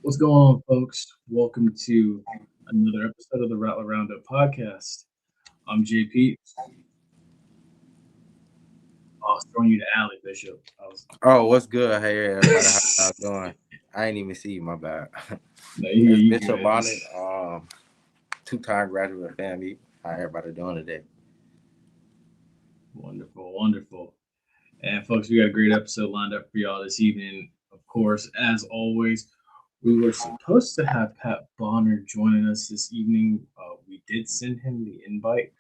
What's going on, folks? Welcome to another episode of the Rattler Roundup Podcast. I'm JP. I was throwing you to Alley Bishop. Oh, what's good? Hey, everybody, how y'all doing? I ain't even see you, my bad. No, It's you Bishop good. Bonnet, two-time graduate of FAMU. How everybody doing today? Wonderful, wonderful. And folks, we got a great episode lined up for y'all this evening. Of course, as always, we were supposed to have Pat Bonner joining us this evening. We did send him the invite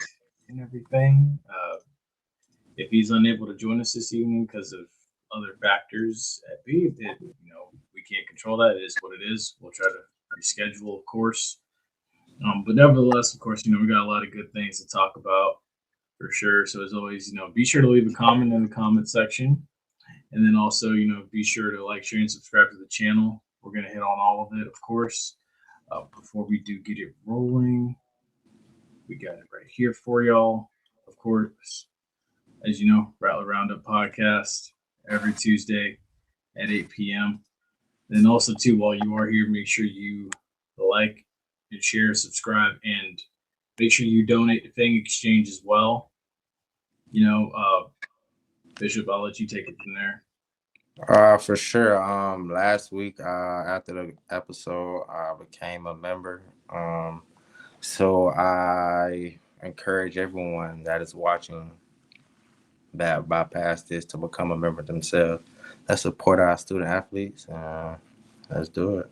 and everything. If he's unable to join us this evening because of other factors at B, we can't control that. It is what it is. We'll try to reschedule, of course. But nevertheless, of course, we got a lot of good things to talk about for sure. So as always, be sure to leave a comment in the comment section. And then also, be sure to like, share, and subscribe to the channel. We're going to hit on all of it, of course. Before we do get it rolling, we got it right here for y'all, of course. As you know, Rattler Roundup Podcast every Tuesday at 8 p.m. And also, too, while you are here, make sure you like and share, subscribe, and make sure you donate to Fang Exchange as well. Bishop, I'll let you take it from there. For sure. Last week, after the episode, I became a member. So I encourage everyone that is watching that bypass this to become a member themselves. Let's support our student athletes. Let's do it.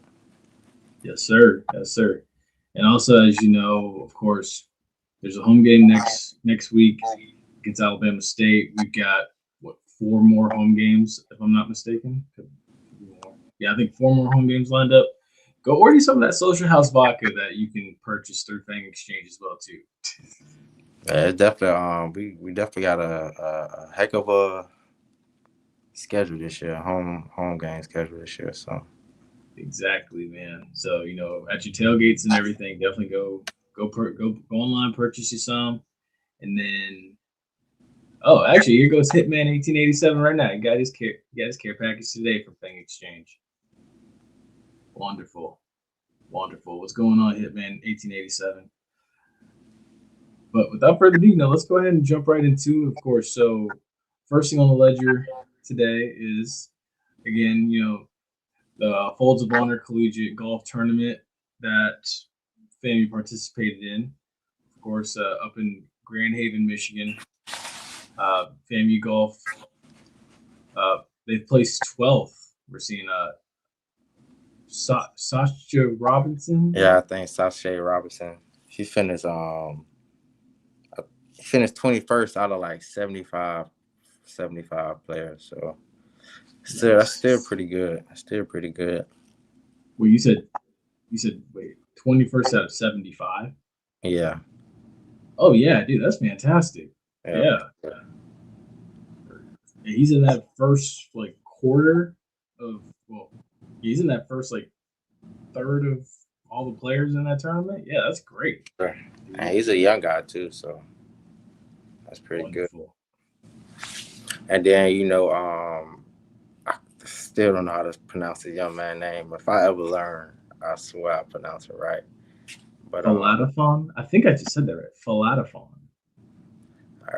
Yes, sir. Yes, sir. And also, as you know, of course, there's a home game next week against Alabama State. We've got 4 more home games, if I'm not mistaken. Yeah, I think 4 more home games lined up. Go order some of that Social House vodka that you can purchase through Fang Exchange as well too. Yeah, it's definitely we definitely got a heck of a schedule this year, home game schedule this year. So Exactly, man. So at your tailgates and everything, definitely go online, purchase you some, and then actually here goes Hitman 1887 right now. He got his care package today from Fang Exchange. Wonderful. What's going on, Hitman 1887? But without further ado, now let's go ahead and jump right into it, of course. So first thing on the ledger today is, again, the Folds of Honor Collegiate Golf Tournament that FAMU participated in. Of course, up in Grand Haven, Michigan. FAMU Golf, they placed 12th. We're seeing Sasha Robinson. Yeah, I think Sasha Robinson. She finished 21st out of like 75 players. So that's still pretty good. Well, you said wait, 21st out of 75? Yeah. Oh yeah, dude, that's fantastic. Yeah. He's in that first quarter of he's in that first third of all the players in that tournament. Yeah, that's great. And he's a young guy too, so that's pretty Wonderful. Good. And then I still don't know how to pronounce the young man's name. If I ever learn, I swear I pronounce it right. But Falatafon? I think I just said that right. Falatafon.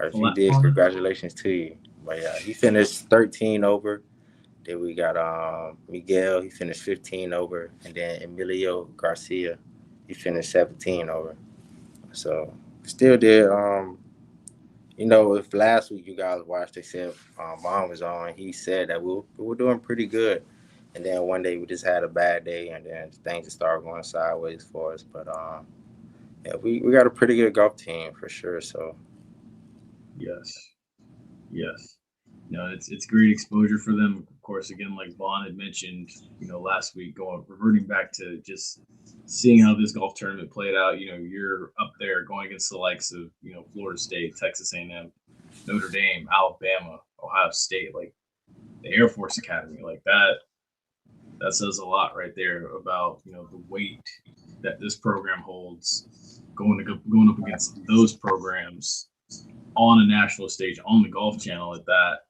If you did, congratulations to you. But yeah, he finished 13 over. Then we got Miguel, he finished 15 over. And then Emilio Garcia, he finished 17 over. So still did if last week you guys watched, they said Vaughn was on, he said that we were doing pretty good. And then one day we just had a bad day, and then things just started going sideways for us. But yeah, we got a pretty good golf team for sure. So yes. It's great exposure for them. Of course, again, like Vaughn had mentioned, last week, reverting back to just seeing how this golf tournament played out. You're up there going against the likes of Florida State, Texas A&M, Notre Dame, Alabama, Ohio State, like the Air Force Academy, like that. That says a lot right there about the weight that this program holds going up against those programs on a national stage on the Golf Channel at that.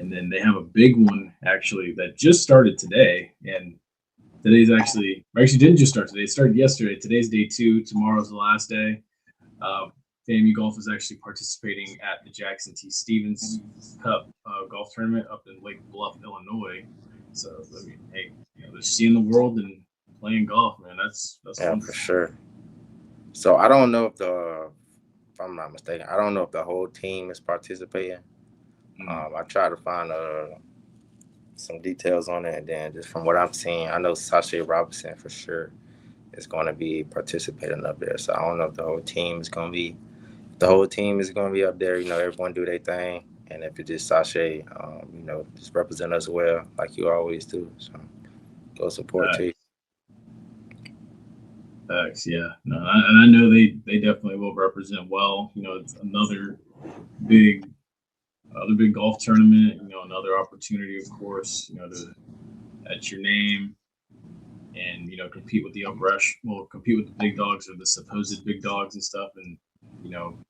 And then they have a big one actually that just started today. And today's actually didn't just start today. It started yesterday. Today's day 2. Tomorrow's the last day. FAMU Golf is actually participating at the Jackson T. Stevens Cup golf tournament up in Lake Bluff, Illinois. So I mean, hey, just seeing the world and playing golf, man. That's Yeah, fun. for sure. So I don't know if I'm not mistaken, I don't know if the whole team is participating. I tried to find some details on it, and then just from what I'm seeing, I know Sasha Robinson for sure is going to be participating up there. So I don't know if the whole team is going to be up there. Everyone do their thing, and if it's just Sasha, just represent us well like you always do. So go support too. Facts, yeah. No, and I know they definitely will represent well. It's big another big golf tournament. Another opportunity, of course. To at your name and compete with the compete with the big dogs or the supposed big dogs and stuff. And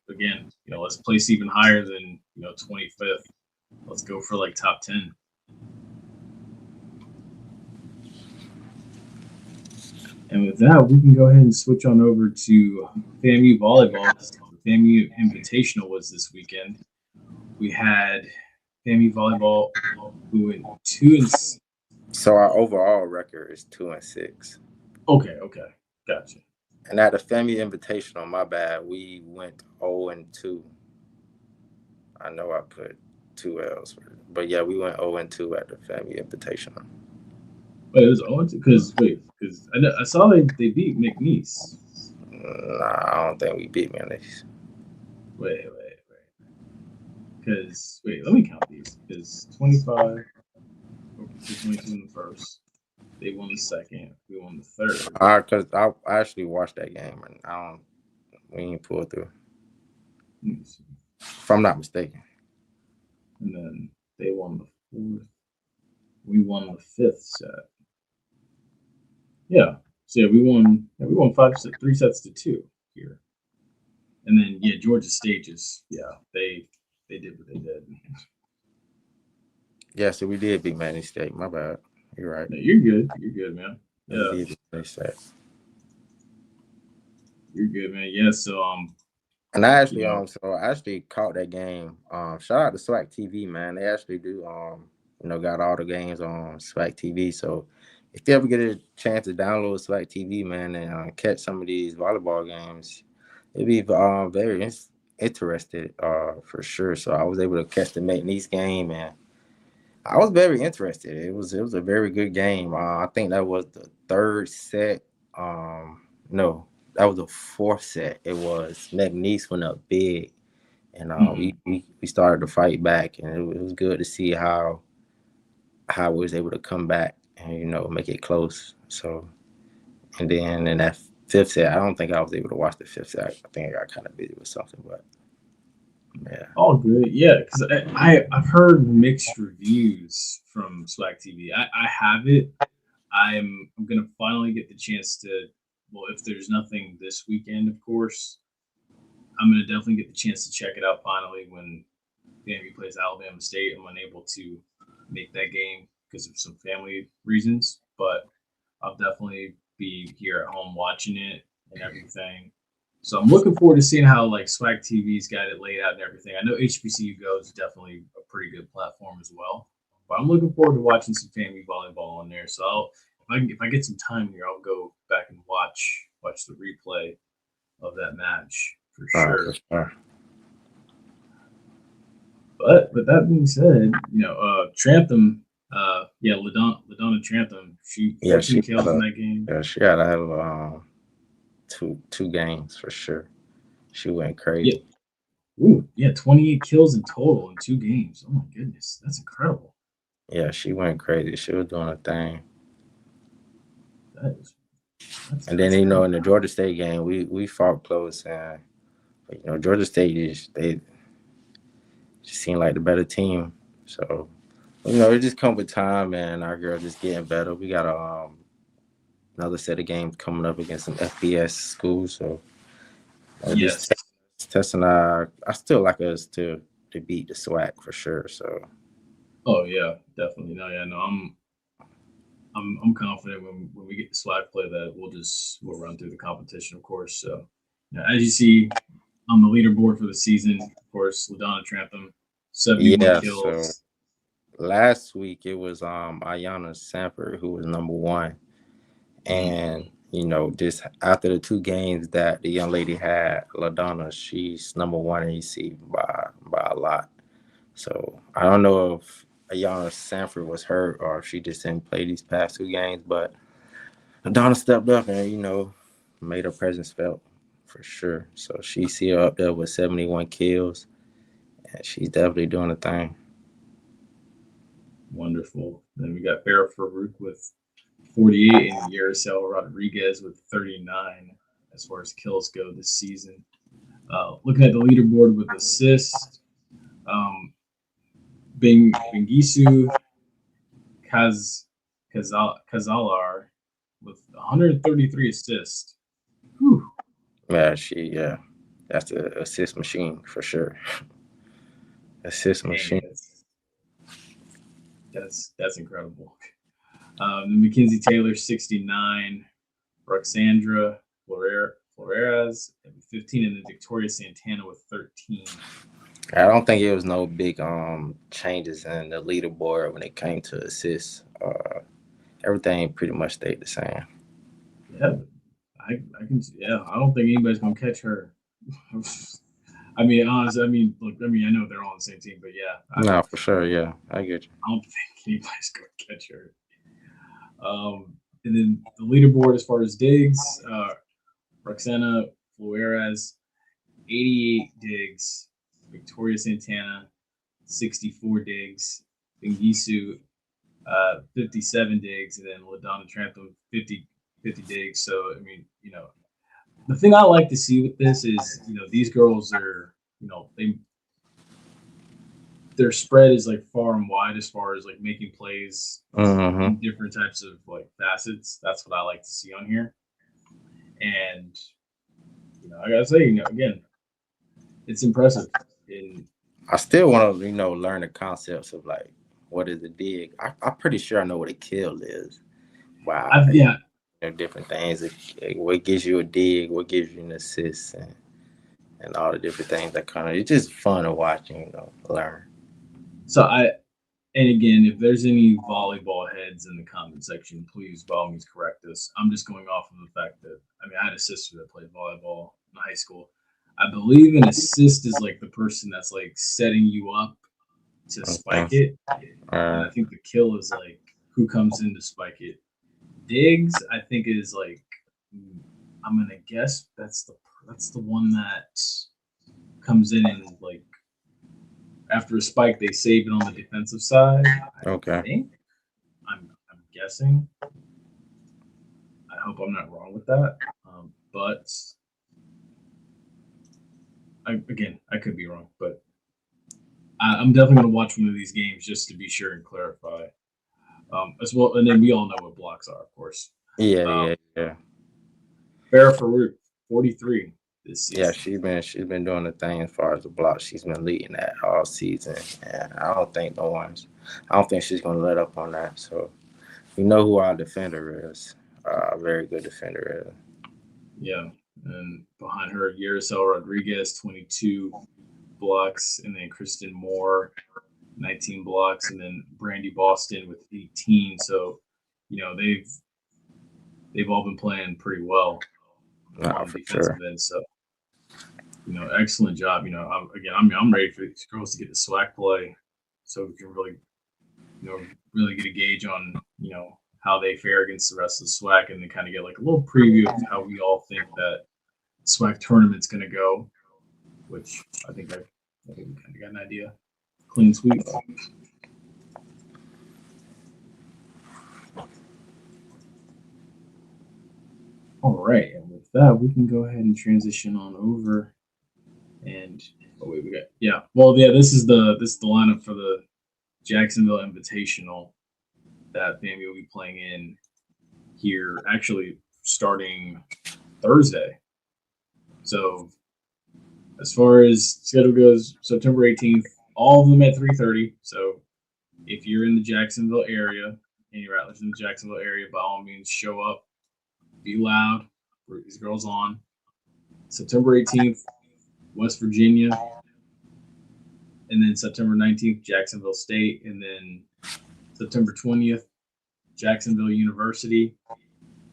again, let's place even higher than 25th. Let's go for like top 10. And with that, we can go ahead and switch on over to FAMU volleyball. The FAMU Invitational was this weekend. We had FAMU volleyball who went 2-6. So our overall record is 2-6. Okay, gotcha. And at the FAMU Invitational, my bad, we went 0-2. I know I put 2 L's, but yeah, we went 0-2 at the FAMU Invitational. Wait, it was 0-2 because I saw they beat McNeese. Nah, I don't think we beat McNeese. Wait. Because let me count these. Because 25, 22 in the first. They won the second. We won the third. Because I actually watched that game, and we didn't pull through. If I'm not mistaken. And then they won the fourth. We won the fifth set. Yeah. So we won 3 sets to 2 here. And then Georgia Stages. Yeah, they did what they did. Yeah, so we did beat Manny State. My bad. You're right. No, you're good, man. Yeah. We did beat State. You're good, man. Yeah. So and I actually so I actually caught that game. Shout out to SWAC TV, man. They actually do got all the games on SWAC TV. So if you ever get a chance to download SWAC TV, man, and catch some of these volleyball games, it'd be very interested for sure. So I was able to catch the McNeese game, and I was very interested. It was a very good game. I think that was the third set. No, that was the fourth set. It was McNeese went up big, and we started to fight back, and it was good to see how we was able to come back and make it close. So, and then in that fifth set, I don't think I was able to watch the fifth set. I think I got kind of busy with something, but yeah. All good, yeah. Because I've heard mixed reviews from SWAC TV. I have it. I'm gonna finally get the chance to. Well, if there's nothing this weekend, of course, I'm gonna definitely get the chance to check it out finally when FAMU plays Alabama State. I'm unable to make that game because of some family reasons, but I'll definitely be here at home watching it and everything. So I'm looking forward to seeing how SWAC TV's got it laid out and everything. I know HBCU Go is definitely a pretty good platform as well, but I'm looking forward to watching some FAMU volleyball on there. So if I get some time here, I'll go back and watch the replay of that match for sure. But with that being said, Trantham, LaDonna Trantham, she 14 kills in that game. Yeah, she had to have two games for sure. She went crazy. Yeah. Ooh, yeah, 28 kills in total in 2 games. Oh my goodness, that's incredible. Yeah, she went crazy. She was doing a thing. And then in the Georgia State game, we fought close, and Georgia State they just seemed like the better team. So it just come with time, and our girl just getting better. We got another set of games coming up against some FBS schools, so yes, testing I still like us to beat the SWAC for sure. So Oh yeah, definitely. No, yeah, no. I'm confident when we get to swag play that we'll run through the competition, of course. So, yeah, as you see on the leaderboard for the season, of course, LaDonna Trantham, 71 Yeah, so kills. last week it was Ayanna Sanford who was number one. And just after the two games that the young lady had, LaDonna, she's number one in EC by a lot. So I don't know if Ayanna Sanford was hurt or if she just didn't play these past two games, but LaDonna stepped up and made her presence felt for sure. So she's still up there with 71 kills, and she's definitely doing the thing. Wonderful. Then we got Farah Farouk with 48 and Yaricel Rodriguez with 39 as far as kills go this season. Looking at the leaderboard with assists, um, Bengisu Kaz, Kazalar with 133 assists. Whew. Yeah, that's the assist machine for sure. Assist Dang, machine. that's incredible. Mackenzie Taylor 69, Roxandra Flores 15, and then Victoria Santana with 13. I don't think it was no big changes in the leaderboard when it came to assists. Everything pretty much stayed the same. Yeah, I can I don't think anybody's gonna catch her. I mean, honestly, look, I know they're all on the same team, but yeah, No, for sure. Yeah, I get you. I don't think anybody's gonna catch her. And then the leaderboard as far as digs, Roxana Flores, 88 digs, Victoria Santana, 64 digs, Bengisu, 57 digs, and then LaDonna Trantham, 50 digs. So, the thing I like to see with this is, these girls are, their spread is like far and wide as far as like making plays Mm-hmm. in different types of like facets. That's what I like to see on here. And I gotta say, again, it's impressive. In I still want to, learn the concepts of like what is a dig. I'm pretty sure I know what a kill is. Wow, I've yeah, different things. What gives you a dig? What gives you an assist? And all the different things that kind of it's just fun to watch and learn. so and again, if there's any volleyball heads in the comment section, please by all means correct us. I'm just going off of the fact that I had a sister that played volleyball in high school. I believe an assist is like the person that's like setting you up to spike Okay. it, and I think the kill is like who comes in to spike it. Digs, I think is like I'm gonna guess that's the one that comes in and like after a spike they save it on the defensive side. I Okay. think I'm guessing. I hope I'm not wrong with that, but I could be wrong, but I'm definitely gonna watch one of these games just to be sure and clarify. As well, and then we all know what blocks are, of course. Yeah, Um, yeah. Farah Farouk, 43 this Yeah, season. she's been doing the thing as far as the block. She's been leading that all season, and I don't think she's gonna let up on that. So we know who our defender is. A very good defender is. Yeah, and behind her, Yaricel Rodriguez, 22 blocks, and then Kristen Moore, 19 blocks, and then Brandy Boston with 18. So, they've all been playing pretty well Nah, on the for defensive sure. end. So, excellent job. I'm ready for these girls to get the SWAC play, so we can really get a gauge on how they fare against the rest of the SWAC, and then kind of get like a little preview of how we all think that SWAC tournament's going to go. Which I think we kind of got an idea. Clean sweep. All right, and with that, we can go ahead and transition on over. And wait, we got This is the lineup for the Jacksonville Invitational that FAMU will be playing in here. Actually, starting Thursday. So, as far as schedule goes, September 18th, all of them at 3:30. So, If you're in the Jacksonville area, any Rattlers in the Jacksonville area, by all means, show up, be loud. Root these girls on. September 18th, West Virginia, and then September 19th, Jacksonville State, and then September 20th, Jacksonville University.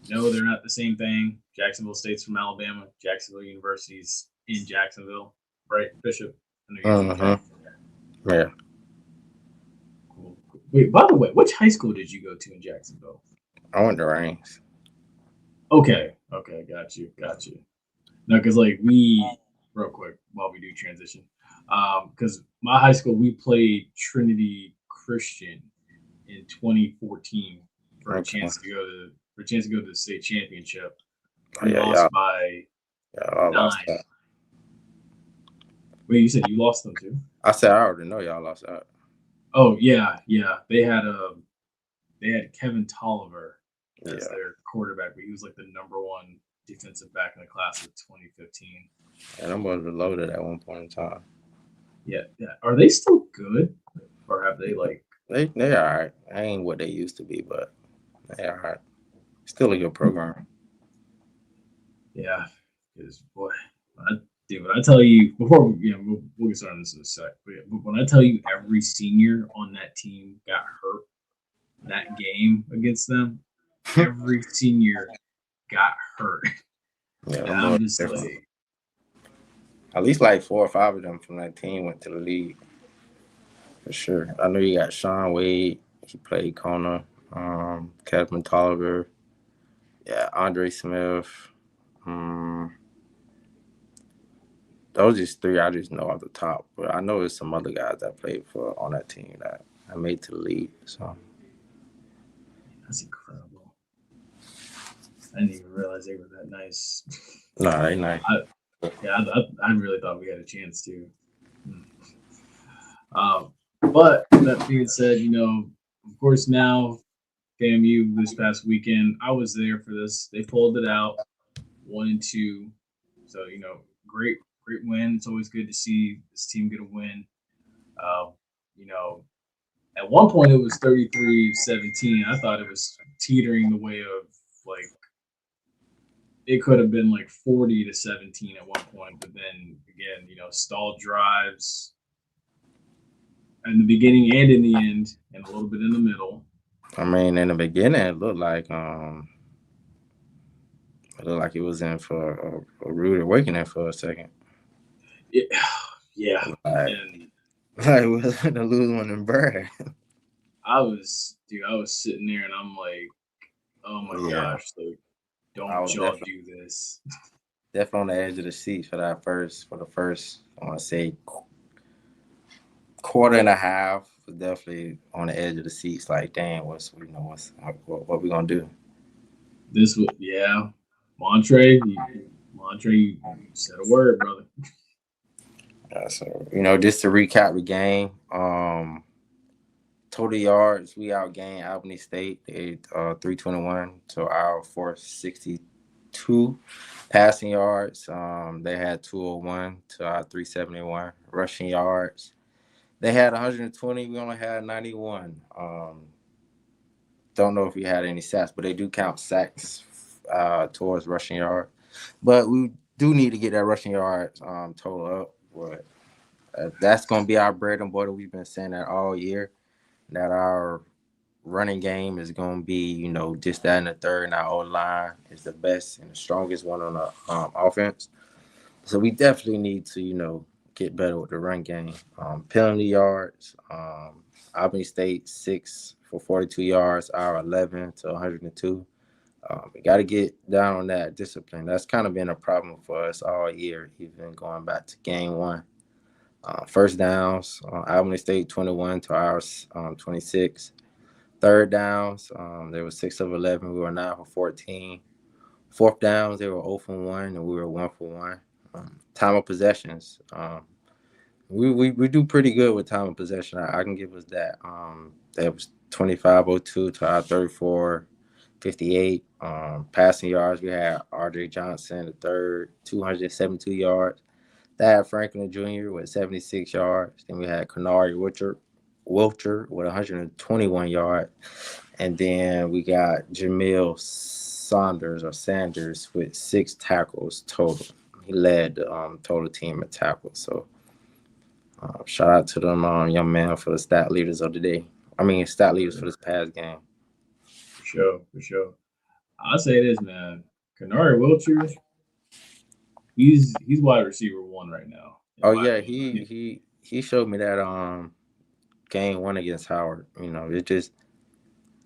No, they're not the same thing. Jacksonville State's from Alabama. Jacksonville University's in Jacksonville, right, Bishop? I know you're from Jacksonville. Yeah. Cool. Wait, by the way, which high school did you go to in Jacksonville? I went to Reigns. Okay, got you. No, because like real quick while we do transition, because my high school we played Trinity Christian in 2014 for a chance to go to the state championship. We lost by 9. Lost that. Wait, you said you lost them too? I said I already know y'all lost that. Oh yeah. They had Kevin Tolliver as their quarterback, but he was like the number 1 defensive back in the class of 2015. And I'm going to reload it at one point in time. Yeah. Are they still good, or have they like? They all right. I ain't what they used to be, but they all right. Still a good program. Yeah, because boy, when I tell you before we'll get started on this in a sec. But when I tell you every senior on that team got hurt that game against them, every senior got hurt. Yeah, I'm just like, at least like 4 or 5 of them from that team went to the league. For sure. I know you got Sean Wade. He played corner. Kevin Tolliver. Yeah, Andre Smith. Those are just 3 I just know off the top. But I know there's some other guys that played for on that team that I made to the league. So that's incredible. I didn't even realize they were that nice. No, they nice. I really thought we had a chance to. But that being said, of course now FAMU this past weekend, I was there for this. They pulled it out 1-2. So, great win. It's always good to see this team get a win. At one point it was 33-17. I thought it was teetering the way of like it could have been like 40-17 at one point, but then again, stalled drives in the beginning and in the end, and a little bit in the middle. I mean, in the beginning, it looked like it was in for a rude awakening for a second. Yeah. Like we was gonna lose one in Bird. I was sitting there and I'm like, oh my gosh, like, don't y'all do this. Definitely on the edge of the seat for the first, I want to say, quarter and a half. Was definitely on the edge of the seats. Like, damn, what we gonna do? This was Montre, you said a word, brother. So just to recap the game, total yards we outgained Albany State. They 321 to our 462. Passing yards, they had 201 to our 371. Rushing yards, they had 120. We only had 91. Don't know if we had any sacks, but they do count sacks towards rushing yard. But we do need to get that rushing yards total up. But that's going to be our bread and butter. We've been saying that all year, that our running game is going to be, just that and the third, and our O-line is the best and the strongest one on the offense. So we definitely need to, get better with the run game. Penalty yards, Albany State 6 for 42 yards, our 11 to 102. We got to get down on that discipline. That's kind of been a problem for us all year, even going back to game 1. First downs, Albany State 21 to ours 26. Third downs, they were 6 of 11. We were 9 for 14. Fourth downs, they were 0 for 1, and we were 1 for 1. Time of possessions, we do pretty good with time of possession. I can give us that. That was 25-02 to our 34-58. Passing yards, we had R.J. Johnson, the third, 272 yards. They had Franklin Jr. with 76 yards. Then we had Kennard Wilcher with 121 yards. And then we got Jamil Sanders with 6 tackles total. He led the total team in tackles. So shout out to them young man for the stat leaders of the day. I mean, stat leaders for this past game. For sure, for sure. I'll say this, man. Kanari Wilcher, he's wide receiver 1 right now. Oh yeah, he showed me that game 1 against Howard. You know, it just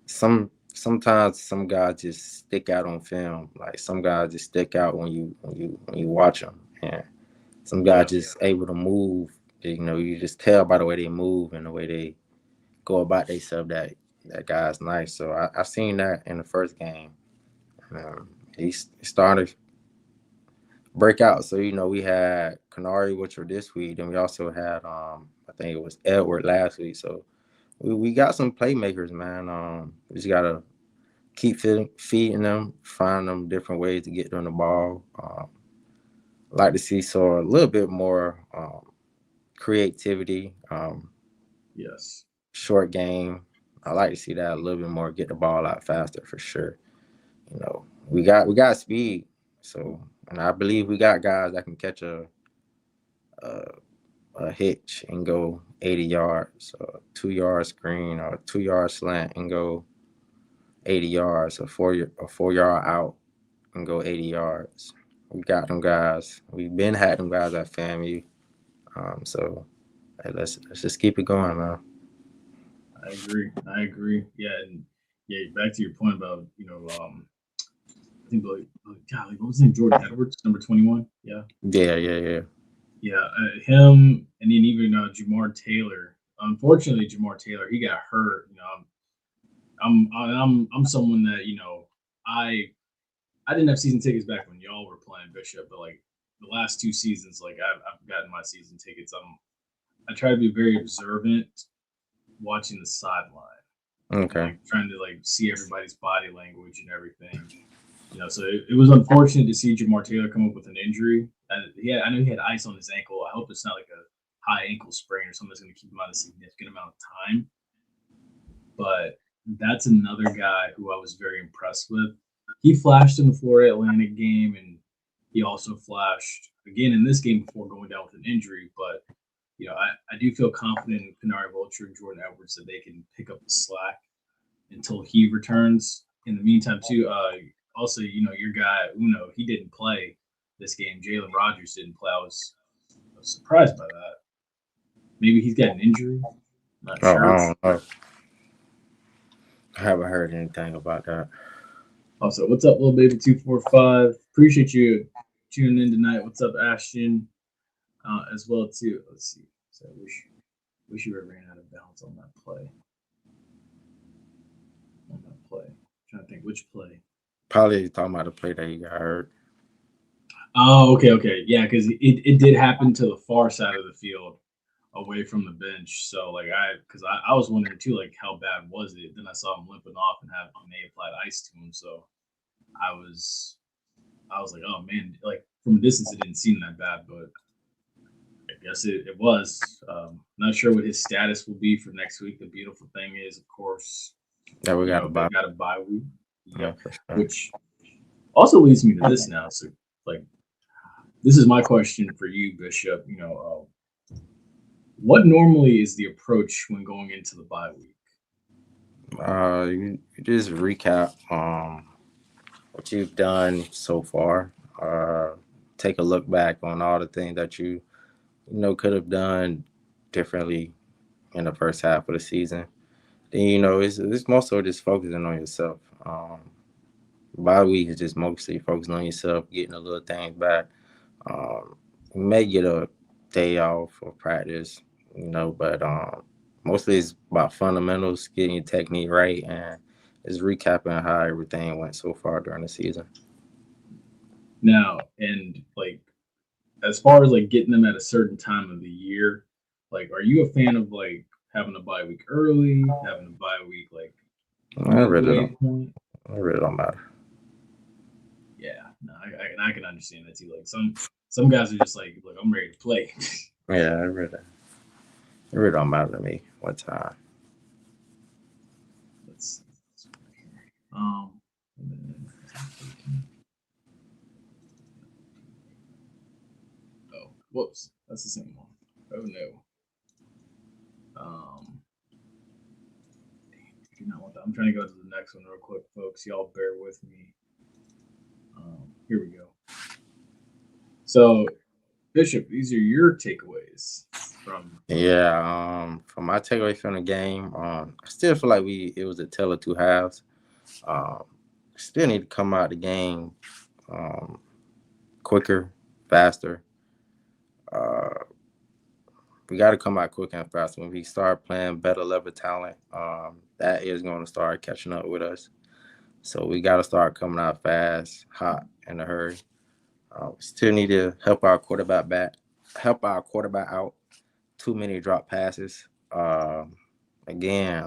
sometimes some guys just stick out on film. Like some guys just stick out when you watch them, and some guys just able to move. You know, you just tell by the way they move and the way they go about themselves that guy's nice. So I seen that in the first game. He started break out. So, you know, we had Canary, which were this week. Then we also had, I think it was Edward last week. So we got some playmakers, man. We just got to keep feeding them, find them different ways to get them the ball. Like to see a little bit more creativity. Yes. Short game. I like to see that a little bit more, get the ball out faster for sure. You know, we got speed. So, and I believe we got guys that can catch a hitch and go 80 yards, a 2-yard screen or a 2-yard slant and go 80 yards, a 4-yard out and go 80 yards. We got them guys. We've been had them guys at FAMU. So hey, let's just keep it going, man. I agree. Yeah, and back to your point about, I think what was his name? Jordan Edwards, number 21. Yeah. Yeah, him, and then even Jamar Taylor. Unfortunately, Jamar Taylor, he got hurt. You know, I'm someone that I didn't have season tickets back when y'all were playing Bishop, but like the last 2 seasons, like I've gotten my season tickets. I try to be very observant, watching the sideline. Okay. And, like, trying to like see everybody's body language and everything. You know, so it was unfortunate to see Jamar Taylor come up with an injury. I know he had ice on his ankle. I hope it's not like a high ankle sprain or something that's going to keep him out a significant amount of time. But that's another guy who I was very impressed with. He flashed in the Florida Atlantic game, and he also flashed again in this game before going down with an injury. But I do feel confident in Canary Vulture and Jordan Edwards that they can pick up the slack until he returns. In the meantime, too, also, your guy Uno, he didn't play this game. Jalen Rogers didn't play. I was surprised by that. Maybe he's got an injury. Not sure. I don't know. I haven't heard anything about that. Also, what's up, little baby 245? Appreciate you tuning in tonight. What's up, Ashton? As well too. Let's see. So I wish you ran out of bounds on that play. Trying to think which play. Probably talking about the play that he got hurt. Oh, okay. Yeah, because it did happen to the far side of the field, away from the bench. So like I was wondering too, like how bad was it? Then I saw him limping off and they applied ice to him. So I was like, oh man, like from a distance it didn't seem that bad, but I guess it was. Not sure what his status will be for next week. The beautiful thing is, of course, that we got a bye week. Yeah, for sure. Which also leads me to this now. So like, this is my question for you, Bishop. What normally is the approach when going into the bye week? You just recap what you've done so far. Take a look back on all the things that you could have done differently in the first half of the season. Then it's mostly just focusing on yourself. Bye week is just mostly focusing on yourself, getting a little things back. You may get a day off or practice, but mostly it's about fundamentals, getting your technique right, and it's recapping how everything went so far during the season. Now, and like, as far as like getting them at a certain time of the year, like, are you a fan of like having a bye week early, having a bye week like? I really don't matter. Yeah, no, I can understand that too. Like some guys are just like, look, I'm ready to play. Yeah, it really don't matter to me. What time? Let's see. Um, oh, whoops, that's the same one. Oh no. Um, do not want that. I'm trying to go to the next one real quick, folks. Y'all bear with me. Here we go. So, Bishop, these are your takeaways from the game. Yeah. For my takeaway from the game, I still feel like it was a tale of two halves. Um, Still need to come out the game um, quicker, faster. Uh, we got to come out quicker and faster. When we start playing better level talent, that is going to start catching up with us. So we got to start coming out fast, hot, in a hurry. Still need to help our quarterback out. Too many drop passes. Again,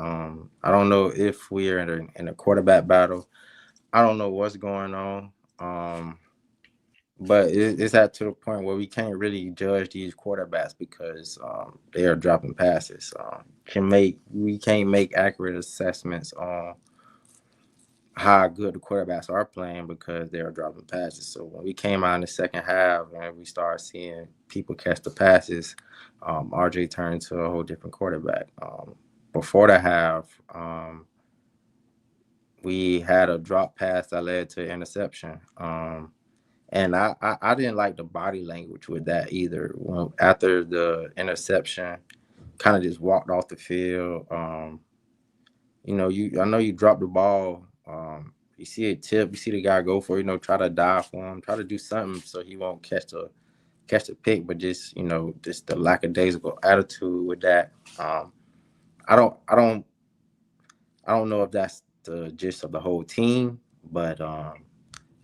I don't know if we're in a quarterback battle. I don't know what's going on. But it's at to the point where we can't really judge these quarterbacks because they are dropping passes. We can't make accurate assessments on how good the quarterbacks are playing because they are dropping passes. So when we came out in the second half and we started seeing people catch the passes, RJ turned to a whole different quarterback. Before the half, we had a drop pass that led to interception. And I didn't like the body language with that either. After the interception, kind of just walked off the field. I know you dropped the ball. You see a tip, you see the guy go for it, try to dive for him, try to do something so he won't catch the pick, but just the lackadaisical attitude with that. I don't I don't I don't know if that's the gist of the whole team, but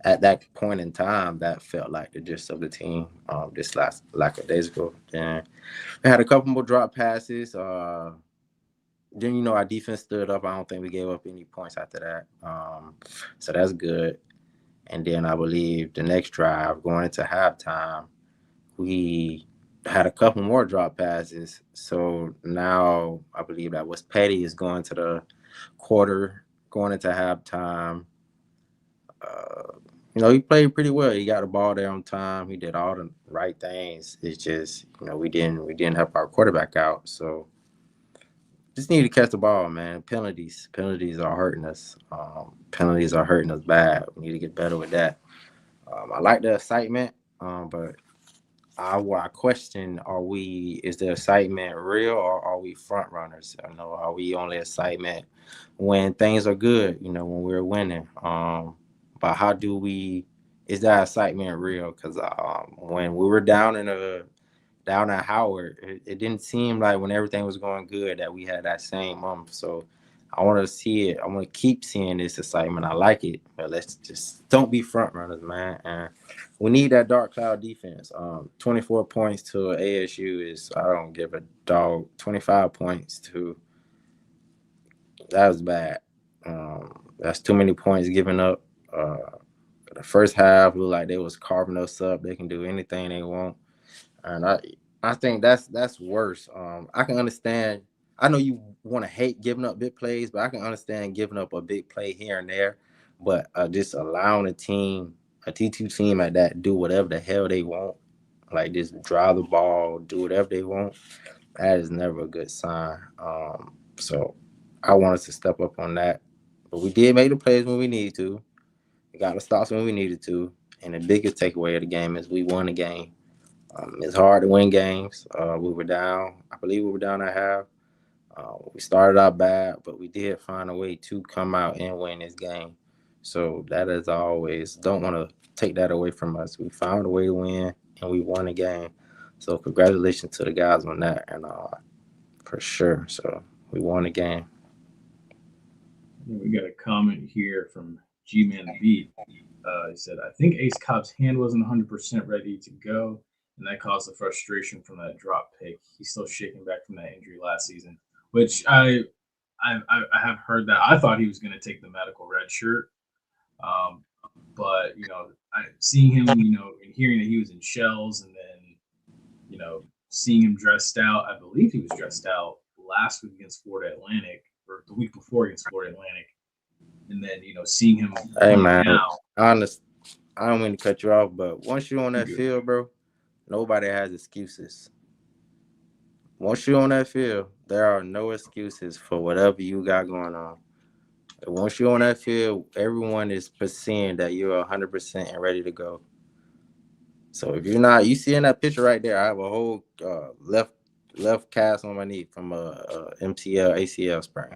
at that point in time, that felt like the gist of the team. This last lackadaisical. And we had a couple more drop passes. Then our defense stood up. I don't think we gave up any points after that. So that's good. And then I believe the next drive, going into halftime, we had a couple more drop passes. So now I believe that was Petty is going to the quarter, going into halftime. He played pretty well. He got the ball there on time. He did all the right things. It's just, we didn't help our quarterback out. So just need to catch the ball, man. Penalties are hurting us. Penalties are hurting us bad. We need to get better with that. I like the excitement, but I question: is the excitement real, or are we front runners? Are we only excitement when things are good? When we're winning. But how do we? Is that excitement real? Because when we were down at Howard, it didn't seem like when everything was going good that we had that same moment. So I want to see it. I want to keep seeing this excitement. I like it, but let's just don't be front runners, man. And we need that dark cloud defense. 24 points to ASU is I don't give a dog. 25 points to that was bad. That's too many points given up. The first half looked like they was carving us up. They can do anything they want. And I think that's worse. I can understand. I know you want to hate giving up big plays, but I can understand giving up a big play here and there. But just allowing a T2 team like that, do whatever the hell they want, like just drive the ball, do whatever they want, that is never a good sign. So I want us to step up on that. But we did make the plays when we needed to. We got the stops when we needed to. And the biggest takeaway of the game is we won the game. It's hard to win games. We were down. I believe we were down at half. We started out bad, but we did find a way to come out and win this game. So that is always, don't want to take that away from us. We found a way to win, and we won the game. So congratulations to the guys on that, and for sure. So we won the game. We got a comment here from G Man the Beat. He said, I think Ace Cobb's hand wasn't 100% ready to go, and that caused the frustration from that drop pick. He's still shaking back from that injury last season, which I have heard that. I thought he was going to take the medical red shirt, um, but seeing him, and hearing that he was in shells, and then seeing him dressed out. I believe he was dressed out last week against Florida Atlantic, or the week before against Florida Atlantic, and then seeing him Hey play man, now. I don't mean to cut you off, but once you're on that field, bro, nobody has excuses. Once you're on that field, there are no excuses for whatever you got going on. Once you're on that field, everyone is seeing that you're 100% and ready to go. So if you're not, you see in that picture right there, I have a whole left cast on my knee from a MCL ACL sprain.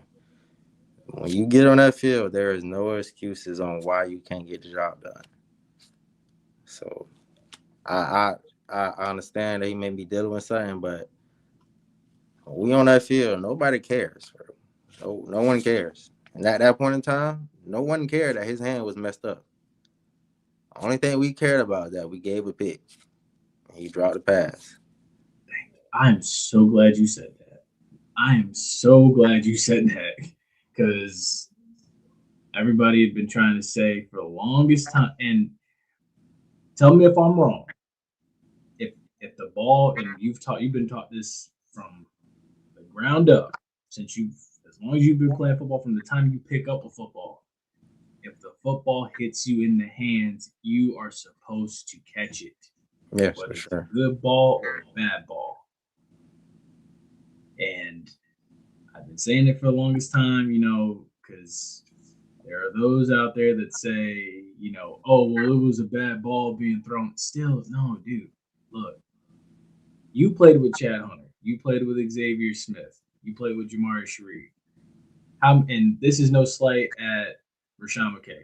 When you get on that field, there is no excuses on why you can't get the job done. So I understand that he may be dealing with something, but when we on that field, nobody cares. Bro. No one cares. And at that point in time, no one cared that his hand was messed up. The only thing we cared about is that we gave a pick. He dropped the pass. I am so glad you said that. I am so glad you said that because everybody had been trying to say for the longest time, and tell me if I'm wrong. If the ball, and you've been taught this from the ground up as long as you've been playing football, from the time you pick up a football. If the football hits you in the hands, you are supposed to catch it. Yes, whether for sure. it's a good ball or a bad ball. And I've been saying it for the longest time, because there are those out there that say, oh, well, it was a bad ball being thrown. Still, no, dude, look, you played with Chad Hunter. You played with Xavier Smith. You played with Jamari Sharif. And this is no slight at Rashawn McKay.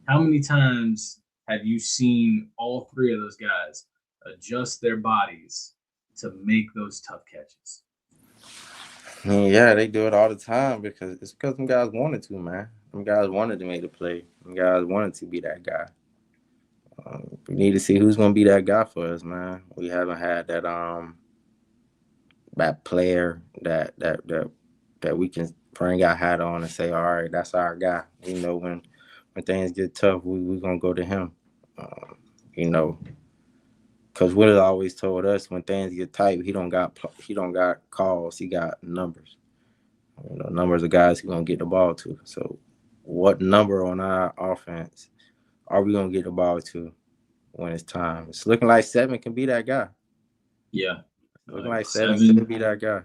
How many times have you seen all three of those guys adjust their bodies to make those tough catches? Yeah, they do it all the time because them guys wanted to, man. Them guys wanted to make the play. Them guys wanted to be that guy. We need to see who's gonna be that guy for us, man. We haven't had that player that we can bring our hat on and say, all right, that's our guy. When things get tough, we gonna go to him. Because Will always told us when things get tight, he don't got calls, he got numbers. Numbers of guys he gonna get the ball to. So, what number on our offense are we gonna get the ball to when it's time? It's looking like 7 can be that guy. Yeah, looking like 7 can be that guy.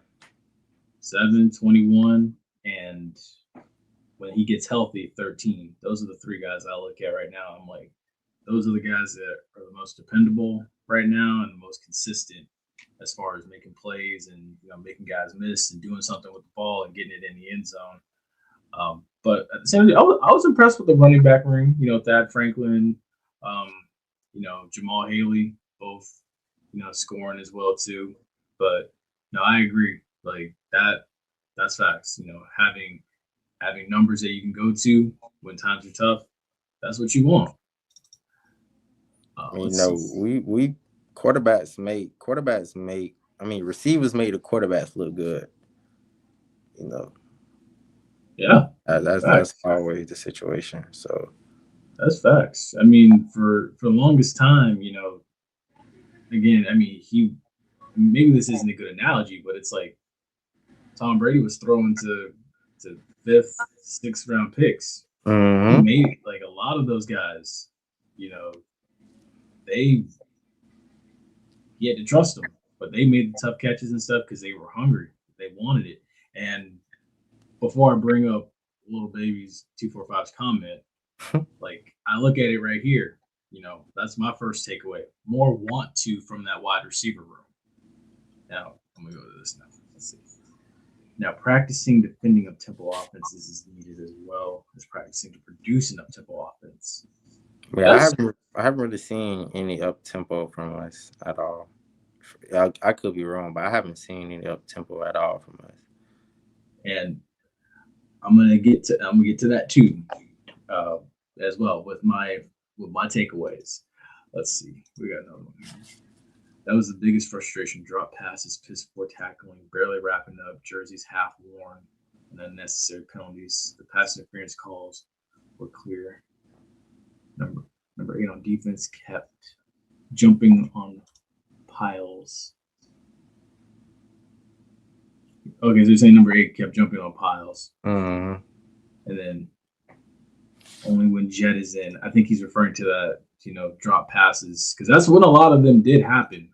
7, 21, and when he gets healthy, 13. Those are the three guys I look at right now. I'm like, those are the guys that are the most dependable right now and the most consistent as far as making plays and making guys miss and doing something with the ball and getting it in the end zone. But at the same time, I was impressed with the running back room. Thad Franklin, Jamal Haley, both scoring as well too. But no, I agree. Like that's facts. Having numbers that you can go to when times are tough, that's what you want. We quarterbacks make. I mean, receivers made the quarterbacks look good. Yeah, that's always the situation. So that's facts. I mean, for the longest time, again, I mean, maybe this isn't a good analogy, but it's like Tom Brady was throwing to 5th, 6th round picks. Mm-hmm. He made like a lot of those guys, he had to trust them, but they made the tough catches and stuff because they were hungry. They wanted it. And before I bring up Little Baby's 245's comment, like I look at it right here, that's my first takeaway. More want to from that wide receiver room. Now, I'm going to go to this now. Let's see. Now, practicing defending up-tempo offenses is needed as well as practicing to produce an up-tempo offense. Yeah, I haven't really seen any up-tempo from us at all. I could be wrong, but I haven't seen any up-tempo at all from us. And I'm gonna get to that too, as well with my takeaways. Let's see, we got another one here. That was the biggest frustration: drop passes, piss poor tackling, barely wrapping up, jerseys half worn, and unnecessary penalties. The pass interference calls were clear. Number 8 on defense kept jumping on piles. Okay, so you're saying number 8 kept jumping on piles, Mm-hmm. and then only when Jet is in. I think he's referring to that, drop passes, because that's when a lot of them did happen.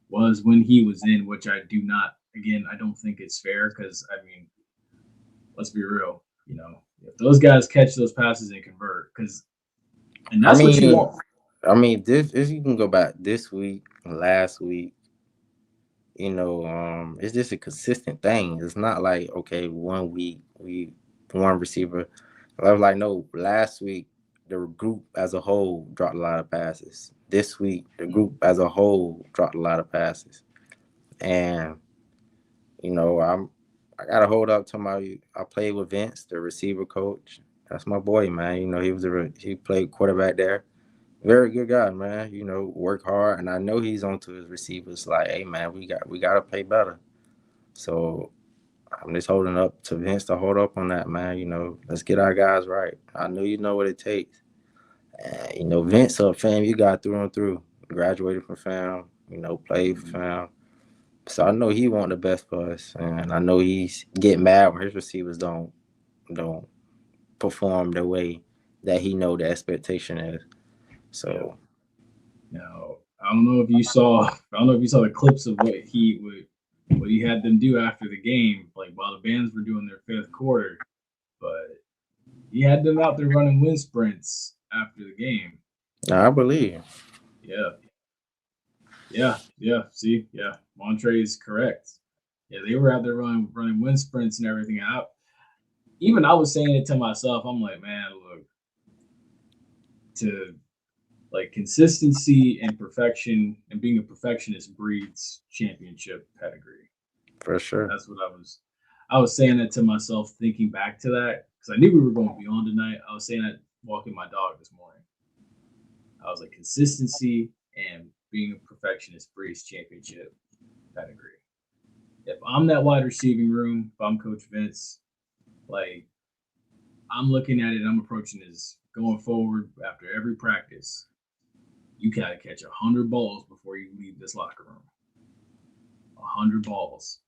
Was when he was in, which I do not. Again, I don't think it's fair because I mean, let's be real. If those guys catch those passes and convert, and I that's what you mean, want. this you can go back this week, last week. It's just a consistent thing. It's not like okay, one week we one receiver. I was like, no, last week the group as a whole dropped a lot of passes. This week the group as a whole dropped a lot of passes, and I gotta hold up to my. I played with Vince, the receiver coach. That's my boy, man. He played quarterback there. Very good guy, man. Work hard, and I know he's onto his receivers. Like, hey, man, we gotta play better. So I'm just holding up to Vince to hold up on that, man. Let's get our guys right. I know you know what it takes. And, Vince up fam, you got through and through. Graduated from fam, played for fam. So I know he want the best for us, and I know he's get mad when his receivers don't perform the way that he know the expectation is. Yeah. So Now, I don't know if you saw. I don't know if you saw the clips of what he had them do after the game, like while the bands were doing their fifth quarter. But he had them out there running wind sprints after the game. I believe. Yeah, yeah. See, yeah, Montre is correct. Yeah, they were out there running wind sprints and everything. I was saying it to myself. I'm like, man, look, to like consistency and perfection and being a perfectionist breeds championship pedigree. For sure. That's what I was saying that to myself, thinking back to that because I knew we were going to be on tonight. I was saying that walking my dog this morning. I was like, consistency and being a perfectionist breeds championship pedigree. If I'm that wide receiving room, if I'm Coach Vince, like I'm looking at it, I'm approaching this going forward after every practice. You gotta catch 100 balls before you leave this locker room. 100 balls.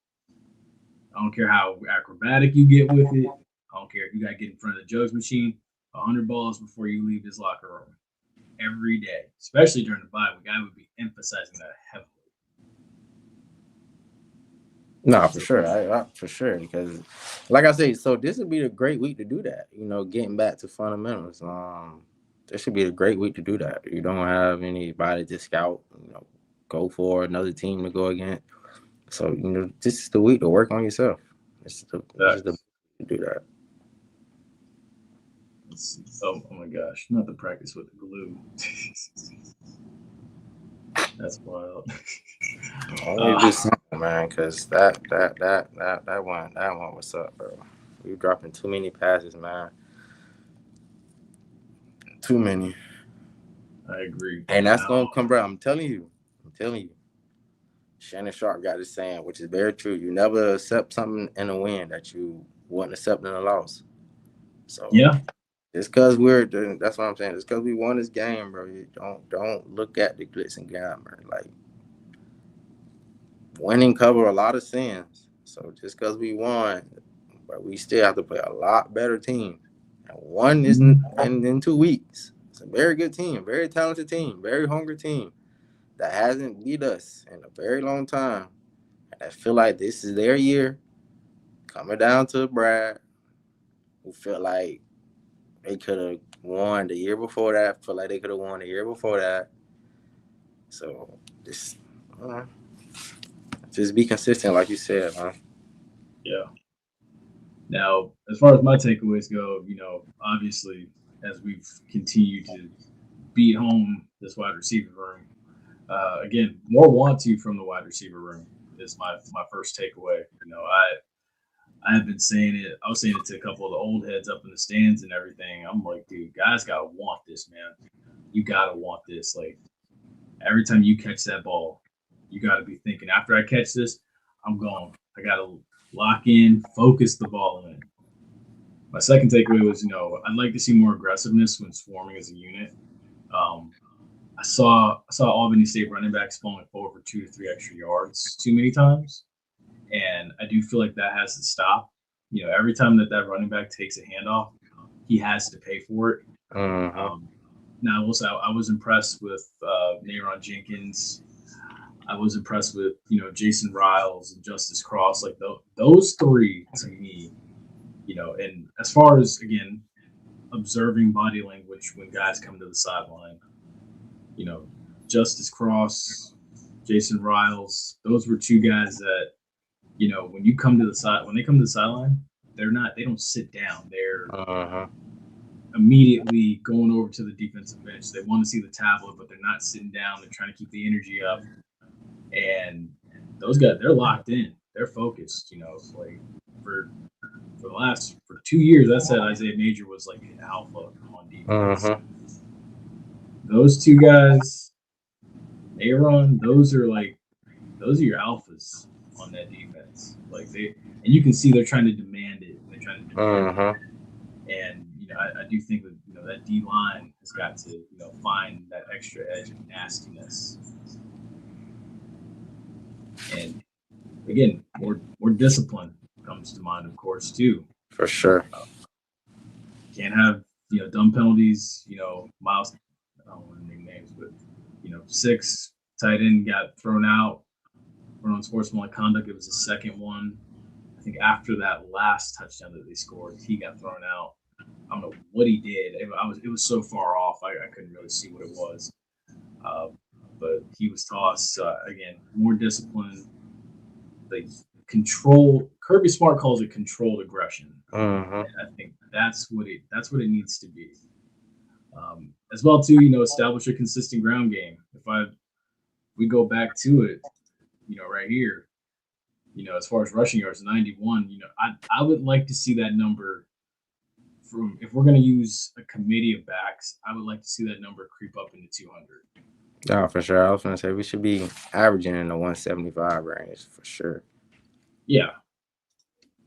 I don't care how acrobatic you get with it. I don't care if you got to get in front of the jugs machine. 100 balls before you leave this locker room every day, especially during the bye week. I would be emphasizing that heavily. No, for sure. For sure. Because, like I say, so this would be a great week to do that. Getting back to fundamentals. This should be a great week to do that. You don't have anybody to scout. Go for another team to go against. So this is the week to work on yourself. This is the to do that. Oh my gosh! Not the practice with the glue. That's wild. Only just simple, man, because that one what's up, bro? You dropping too many passes, man. Too many. I agree. And that's gonna come, bro. I'm telling you. Shannon Sharp got this saying, which is very true. You never accept something in a win that you wouldn't accept in a loss. So yeah, just because that's what I'm saying. Just because we won this game, bro. You don't look at the glitz and glamour. Like winning cover a lot of sins. So just because we won, but we still have to play a lot better team. And one isn't in 2 weeks. It's a very good team, very talented team, very hungry team that hasn't beat us in a very long time. And I feel like this is their year. Coming down to Brad, who felt like they could have won the year before that. Feel like they could have won the year before that. So just be consistent, like you said, man. yeah. Now, as far as my takeaways go, obviously, as we've continued to beat home this wide receiver room, again, more want to from the wide receiver room is my first takeaway. I have been saying it. I was saying it to a couple of the old heads up in the stands and everything. I'm like, dude, guys gotta want this, man. You gotta want this. Like every time you catch that ball, you gotta be thinking, after I catch this, I'm going. I gotta lock in, focus the ball in. My second takeaway was, I'd like to see more aggressiveness when swarming as a unit. Um, I saw Albany State running backs falling forward for 2 to 3 extra yards too many times, and I do feel like that has to stop. Every time that running back takes a handoff, he has to pay for it. Mm-hmm. Now, I will say I was impressed with Nayron Jenkins. I was impressed with Jason Riles and Justice Cross. Like those three to me, and as far as again observing body language when guys come to the sideline, you know, Justice Cross, Jason Riles, those were two guys that when you come to the side when they come to the sideline, they don't sit down. They're Uh-huh. immediately going over to the defensive bench. They want to see the tablet, but they're not sitting down. They're trying to keep the energy up. And those guys, they're locked in. They're focused. Like for 2 years, I said Isaiah Major was like the alpha on defense. Uh-huh. Those two guys, Aaron, those are your alphas on that defense. And you can see they're trying to demand it. They're trying to demand Uh-huh. it. And I do think that that D line has got to find that extra edge of nastiness. And again, more discipline comes to mind, of course, too. For sure. Can't have dumb penalties. Miles, I don't want to name names, but 6 tight end got thrown out for unsportsmanlike conduct. It was the second one. I think after that last touchdown that they scored, he got thrown out. I don't know what he did. It was so far off. I couldn't really see what it was. But he was tossed. Again, more discipline. Like control. Kirby Smart calls it controlled aggression. Uh-huh. I think that's what it needs to be. As well too, establish a consistent ground game. We go back to it, right here, as far as rushing yards, 91. I would like to see that number if we're going to use a committee of backs. I would like to see that number creep up into 200. Yeah, for sure. I was gonna say we should be averaging in the 175 range for sure. Yeah,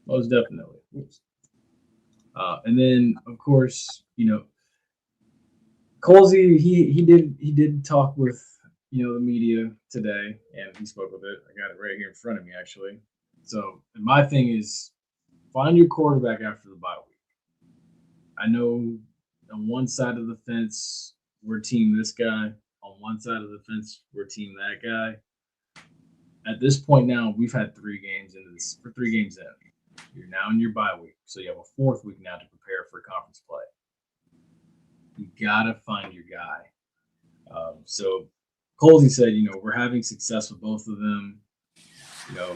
most definitely. And then of course, Colsey, he did talk with the media today, and he spoke with it. I got it right here in front of me actually. So my thing is find your quarterback after the bye week. I know on one side of the fence we're team this guy. On one side of the fence we're team that guy. At this point now, we've had 3 games into this. For 3 games in, you're now in your bye week, so you have a 4th week now to prepare for conference play. You gotta find your guy. So Colsey said, we're having success with both of them.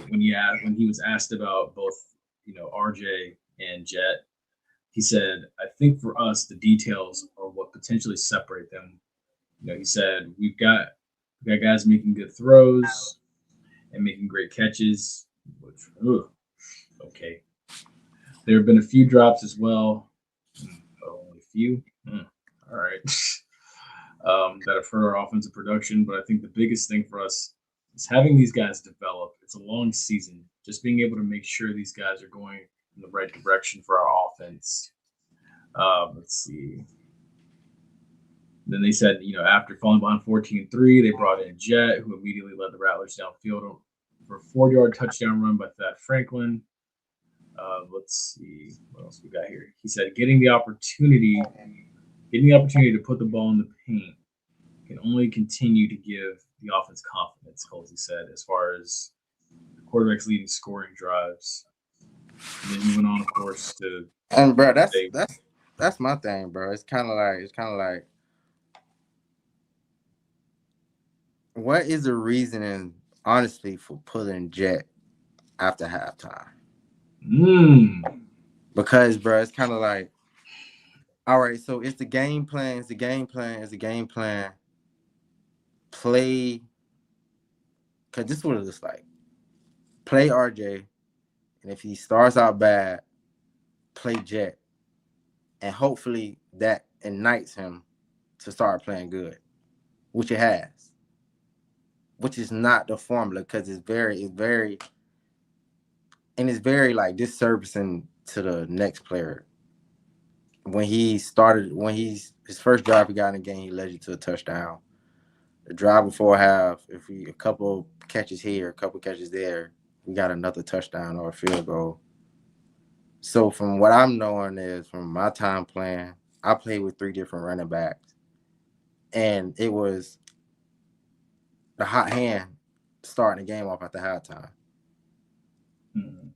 When he was asked about both, RJ and Jet, he said, I think for us the details are what potentially separate them. He said we've got guys making good throws and making great catches. Which, okay. There have been a few drops as well. Only a few. All right. That have hurt our offensive production. But I think the biggest thing for us is having these guys develop. It's a long season. Just being able to make sure these guys are going in the right direction for our offense. Let's see. Then they said, after falling behind 14-3, they brought in Jet, who immediately led the Rattlers downfield for a 4-yard touchdown run by Thad Franklin. Let's see what else we got here. He said, getting the opportunity to put the ball in the paint can only continue to give the offense confidence, Colsey said, as far as the quarterback's leading scoring drives. And then he went on, of course, to bro, that's my thing, bro. It's kind of like what is the reasoning, honestly, for pulling Jet after halftime? Because, bro, it's kind of like, all right, so it's the game plan. Play, because this is what it looks like. Play RJ, and if he starts out bad, play Jet. And hopefully that ignites him to start playing good, which it has. Which is not the formula because it's very like disservicing to the next player. His first drive he got in the game, he led you to a touchdown. The drive before half, a couple catches here, a couple catches there, we got another touchdown or a field goal. So from what I'm knowing is from my time playing, I played with 3 different running backs, and it was the hot hand starting the game off at the halftime. Mm-hmm.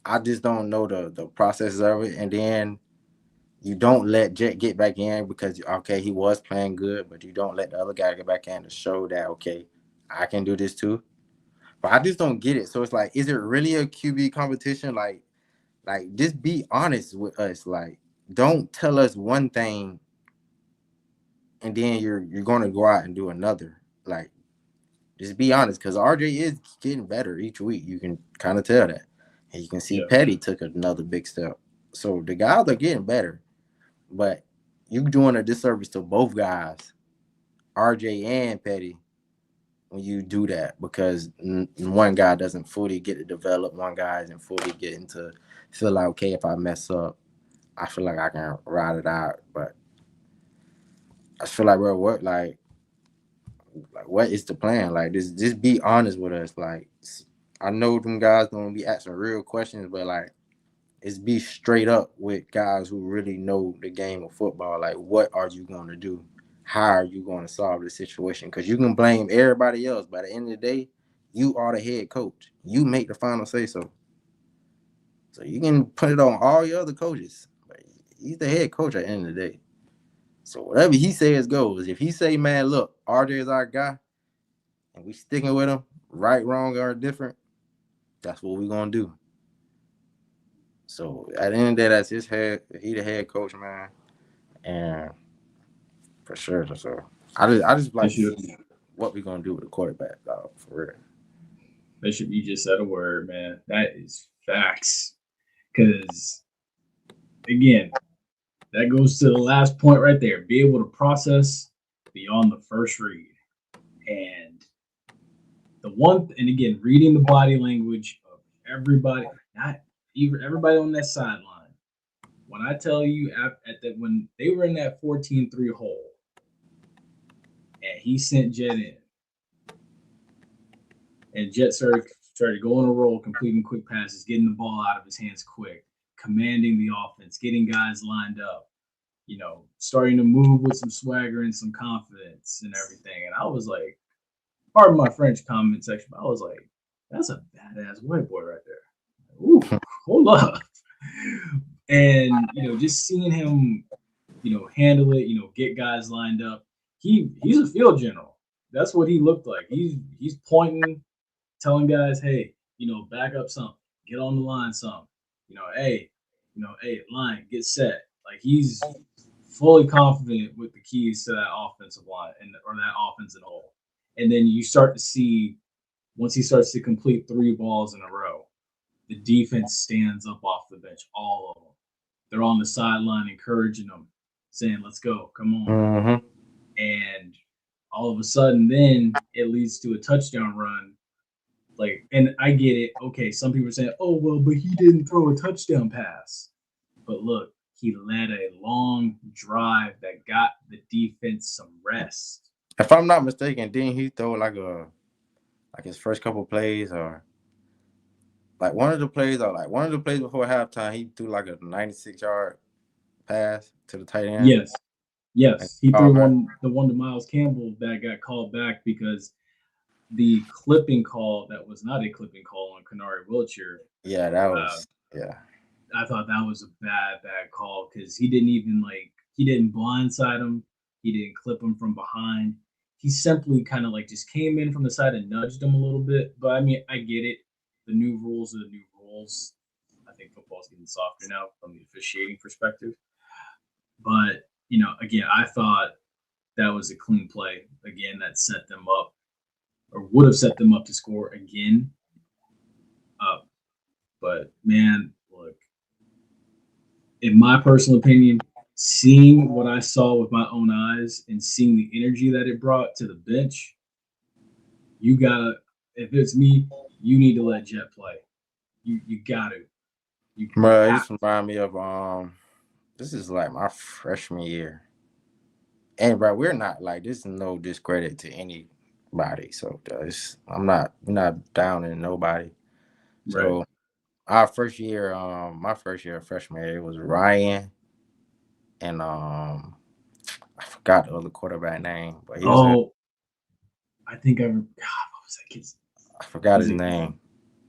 I just don't know the processes of it, and then you don't let Jet get back in because okay, he was playing good, but you don't let the other guy get back in to show that okay, I can do this too. But I just don't get it. So it's like, is it really a QB competition? Like just be honest with us. Like, don't tell us one thing and then you're going to go out and do another. Like, just be honest, because RJ is getting better each week. You can kind of tell that, and you can see Yeah. Petty took another big step. So the guys are getting better, but you doing a disservice to both guys, RJ and Petty, when you do that because one guy doesn't fully get to develop, one guy isn't fully getting to feel like okay, if I mess up, I feel like I can ride it out, but I feel like bro, what is the plan? Like, just be honest with us. Like, I know them guys gonna be asking real questions, but like, it's be straight up with guys who really know the game of football. Like, what are you gonna do? How are you gonna solve the situation? Because you can blame everybody else. By the end of the day, you are the head coach. You make the final say so. So you can put it on all your other coaches. But he's the head coach at the end of the day. So whatever he says goes. If he say, man, look, RJ is our guy, and we sticking with him, right, wrong, or different, that's what we gonna do. So at the end of the day, that's his head. He the head coach, man, and for sure. So I just They like to should see what we gonna do with the quarterback, dog, for real. Bishop, you just said a word, man. That is facts. Because again, that goes to the last point right there. Be able to process beyond the first read. And and again, reading the body language of everybody, not even everybody on that sideline. When I tell you at that when they were in that 14-3 hole and he sent Jet in, and Jet started going a roll, completing quick passes, getting the ball out of his hands quick, commanding the offense, getting guys lined up, starting to move with some swagger and some confidence and everything. And I was like, pardon my French comment section, but I was like, that's a badass white boy right there. Ooh, hold up. And just seeing him, handle it, get guys lined up. He's a field general. That's what he looked like. He's pointing, telling guys, hey, back up some, get on the line some, hey, line, get set. Like he's fully confident with the keys to that offensive line or that offensive whole. And then you start to see once he starts to complete 3 balls in a row, the defense stands up off the bench, all of them. They're on the sideline encouraging them, saying, let's go, come on. Mm-hmm. And all of a sudden, then it leads to a touchdown run. Like, and I get it. Okay, some people are saying, oh, well, but he didn't throw a touchdown pass. But look, he led a long drive that got the defense some rest. If I'm not mistaken, didn't he throw like his first couple plays or like one of the plays before halftime, he threw like a 96-yard pass to the tight end. Yes. He threw the one to Miles Campbell that got called back because the clipping call that was not a clipping call on Kanari Wiltshire. Yeah, that was I thought that was a bad call because he didn't blindside him. He didn't clip him from behind. He simply kind of just came in from the side and nudged him a little bit. But I mean, I get it. The new rules are the new rules. I think football's getting softer now from the officiating perspective. But, again, I thought that was a clean play. Again, that set them up or would have set them up to score again. But, man, look, in my personal opinion, seeing what I saw with my own eyes and seeing the energy that it brought to the bench, you gotta, if it's me, you need to let Jet play. You got to. Bro, this remind me of this is like my freshman year. And bro, we're not like this is no discredit to any body. So I'm not downing nobody. Right. So our first year, my first year of freshman year, it was Ryan and I forgot the other quarterback name, but he was Oh, I think God, what was that kid's? I forgot Was his it? name.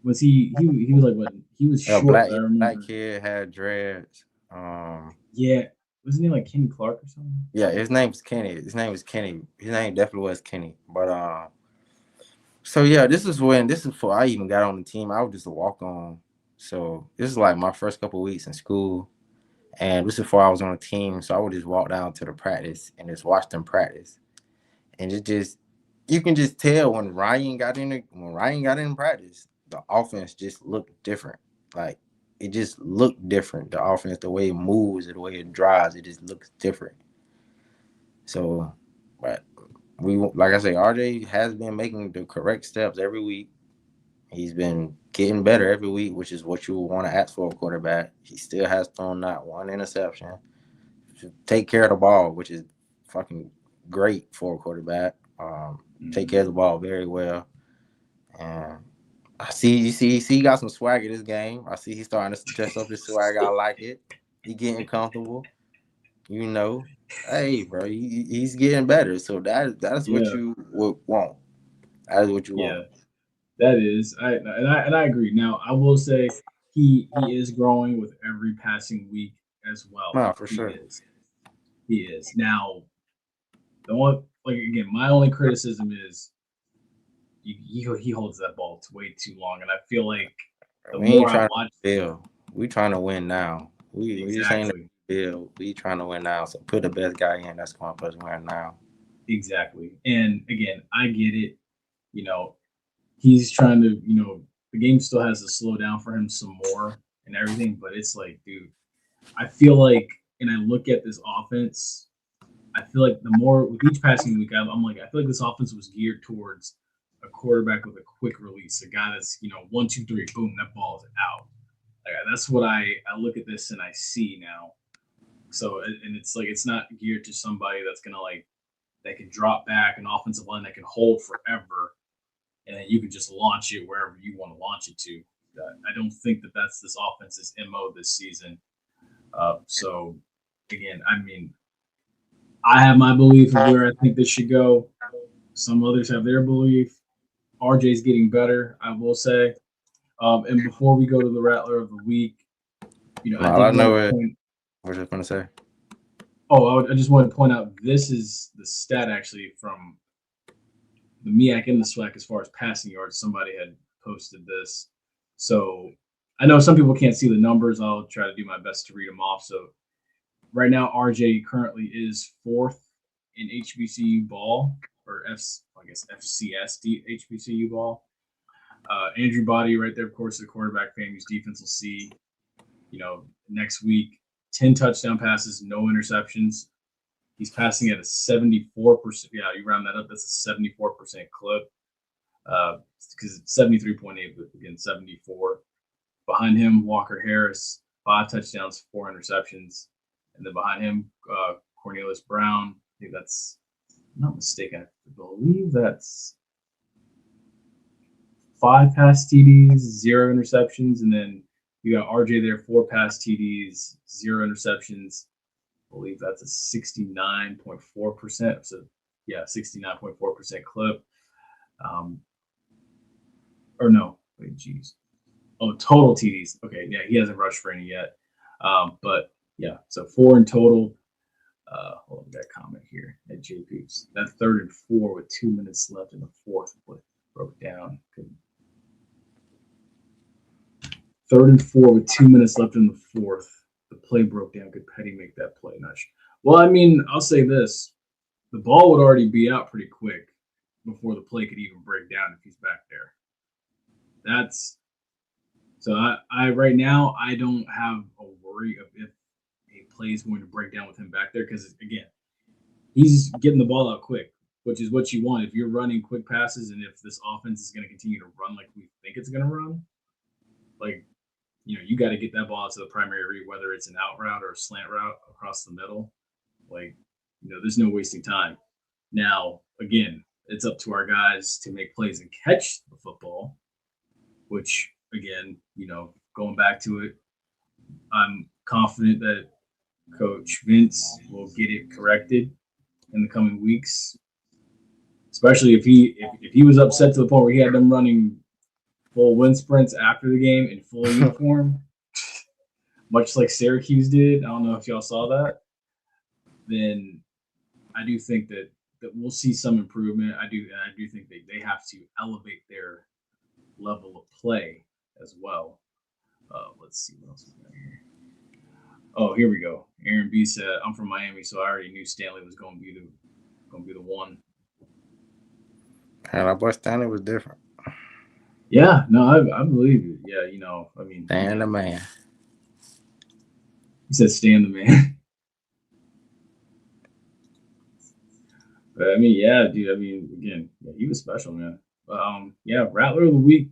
Was he? He was like what? He was A short, but I black remember. kid had dreads. Um, Yeah, wasn't he like Kenny Clark or something? yeah, his name was Kenny. His name was Kenny. His name definitely was Kenny. But so yeah, this is before I even got on the team. I was just a walk on. So this is like my first couple weeks in school, and this is before I was on the team. So I would just walk down to the practice and just watch them practice, and it just you can just tell when Ryan got in practice, the offense just looked different. Like it just looked different. The offense, the way it moves, the way it drives, it just looks different. So, but we like I say, RJ has been making the correct steps every week. He's been getting better every week, which is what you want to ask for a quarterback. He still has thrown not one interception. Take care of the ball, which is fucking great for a quarterback. Take care of the ball very well. And I see he got some swag in this game. I see he's starting to dress up his swag. I like it. He getting comfortable. You know, hey, bro, he's getting better. So that's what Yeah, you would want. That is what you want. yeah, that is. I agree. Now I will say he is growing with every passing week as well. No, for He sure. is. He is. Now the one like again, my only criticism is he holds that ball way too long, and I feel like the We ain't more I trying to watch, build. We trying to win now. We just ain't exactly, build. We trying to win now. So put the best guy in. That's going to help us win now. exactly, and again, I get it. You know, he's trying to, the game still has to slow down for him some more and everything, but it's like, dude, I feel like, and I look at this offense, I feel like the more with each passing week, I'm like, I feel like this offense was geared towards a quarterback with a quick release, a guy that's, 1, 2, 3, boom, that ball is out. Like, that's what I look at this and I see now. So, and it's like, it's not geared to somebody that's going to like, that can drop back, an offensive line that can hold forever, and then you can just launch it wherever you want to launch it to. I don't think that that's this offense's mo this season. So again, I mean, I have my belief of where I think this should go. Some others have their belief. RJ's getting better, I will say. And before we go to the Rattler of the week, No, I all I did want know to is point. what you gonna say. Oh, I just want to point out this is the stat actually from the MEAC and the SWAC as far as passing yards. Somebody had posted this. So I know some people can't see the numbers. I'll try to do my best to read them off. So right now, RJ currently is fourth in HBCU ball, or I guess FCS HBCU ball. Andrew Body right there, of course, the quarterback FAMU's defense will see, next week, 10 touchdown passes, no interceptions. He's passing at a 74%. Yeah, you round that up, that's a 74% clip. Because it's 73.8, but again, 74. Behind him, Walker Harris, 5 touchdowns, 4 interceptions. And then behind him, Cornelius Brown. I think that's, I'm not mistaken, I believe that's 5 pass TDs, 0 interceptions. And then you got RJ there, 4 pass TDs, 0 interceptions. I believe that's a 69.4%. So, yeah, 69.4% clip. Or no, wait, geez. Oh, total TDs. Okay, yeah, he hasn't rushed for any yet. But yeah, so 4 in total. Hold on, we got a comment here at J Peeps. That 3rd and 4 with 2 minutes left in the fourth broke down. 3rd and 4 with 2 minutes left in the fourth. The play broke down. Could Petty make that play? Not sure. Well, I mean, I'll say this: the ball would already be out pretty quick before the play could even break down if he's back there. That's so. I right now I don't have a worry of if a play is going to break down with him back there because again, he's getting the ball out quick, which is what you want. If you're running quick passes and if this offense is going to continue to run like we think it's going to run, like, you got to get that ball out to the primary read, whether it's an out route or a slant route across the middle. Like, there's no wasting time. Now, again, It's up to our guys to make plays and catch the football, which, again, going back to it, I'm confident that Coach Vince will get it corrected in the coming weeks, especially if he was upset to the point where he had them running full wind sprints after the game in full uniform, much like Syracuse did. I don't know if y'all saw that. Then I do think that we'll see some improvement. I do think they have to elevate their level of play as well. Let's see what else we got here. Oh, here we go. Aaron B said, "I'm from Miami, so I already knew Stanley was going to be the one." And our boy Stanley was different. Yeah, no, I believe it. Yeah, I mean, Stan the man. He said, "Stan the man." But I mean, yeah, dude. I mean, again, yeah, he was special, man. Yeah, Rattler of the week.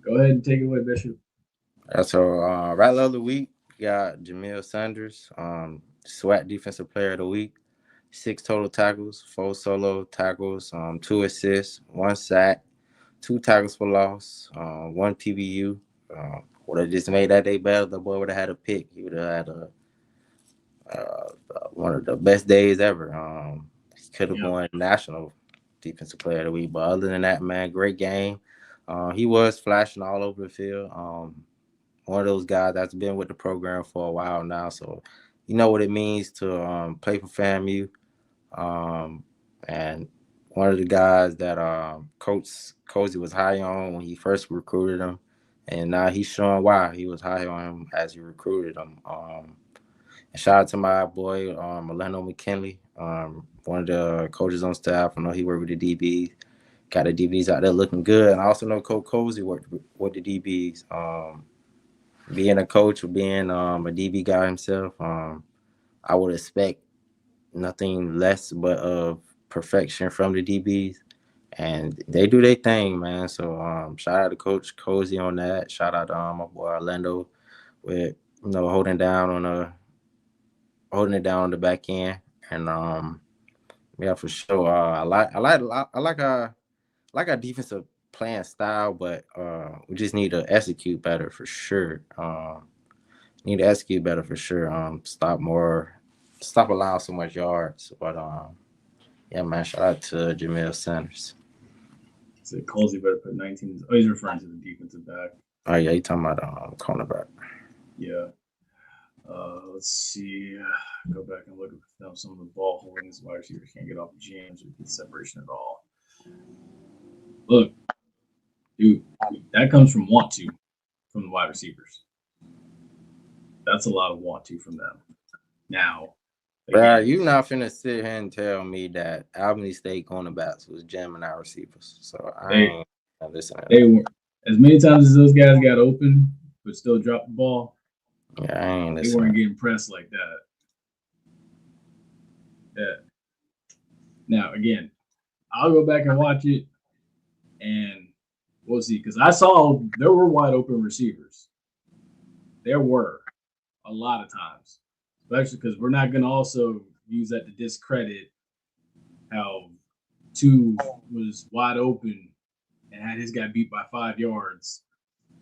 Go ahead and take it away, Bishop. So, Rattler of the week got Jamil Sanders, SWAT Defensive Player of the Week. 6 total tackles, 4 solo tackles, 2 assists, 1 sack, 2 tackles for loss, 1 PBU. Would have just made that day better. The boy would have had a pick. He would have had one of the best days ever. He could have won National Defensive Player of the Week. But other than that, man, great game. He was flashing all over the field. One of those guys that's been with the program for a while now, so you know what it means to play for FAMU. And one of the guys that Coach Cozy was high on when he first recruited him, and now he's showing why he was high on him as he recruited him. And shout out to my boy Orlando McKinley, one of the coaches on staff. I know he worked with the DBs, got the DBs out there looking good, and I also know Coach Cozy worked with the DBs. Being a coach or being a DB guy himself, I would expect nothing less but of perfection from the DBs, and they do their thing, man. So shout out to Coach Cozy on that. Shout out to my boy Orlando with holding it down on the back end, and yeah, for sure. I like our defensive playing style, but we just need to execute better for sure. Need to execute better for sure. Stop allowing so much yards. But yeah, man, shout out to Jamil Sanders. So Colsey better put 19. Oh, he's referring to the defensive back. Oh yeah, you talking about cornerback. Yeah. Let's see. Go back and look at some of the ball holdings. Wide receivers can't get off the jams or get separation at all. Look, dude, that comes from want to from the wide receivers. That's a lot of want to from them. Now, bro, you not finna sit here and tell me that Albany State cornerbacks was jamming our receivers. So I ain't listening. They weren't as many times as those guys got open, but still dropped the ball. Yeah, I ain't listening. They weren't getting pressed like that. Yeah. Now, again, I'll go back and watch it, and we'll see. Because I saw there were wide open receivers. There were a lot of times, especially because we're not going to also use that to discredit how two was wide open and had his guy beat by 5 yards,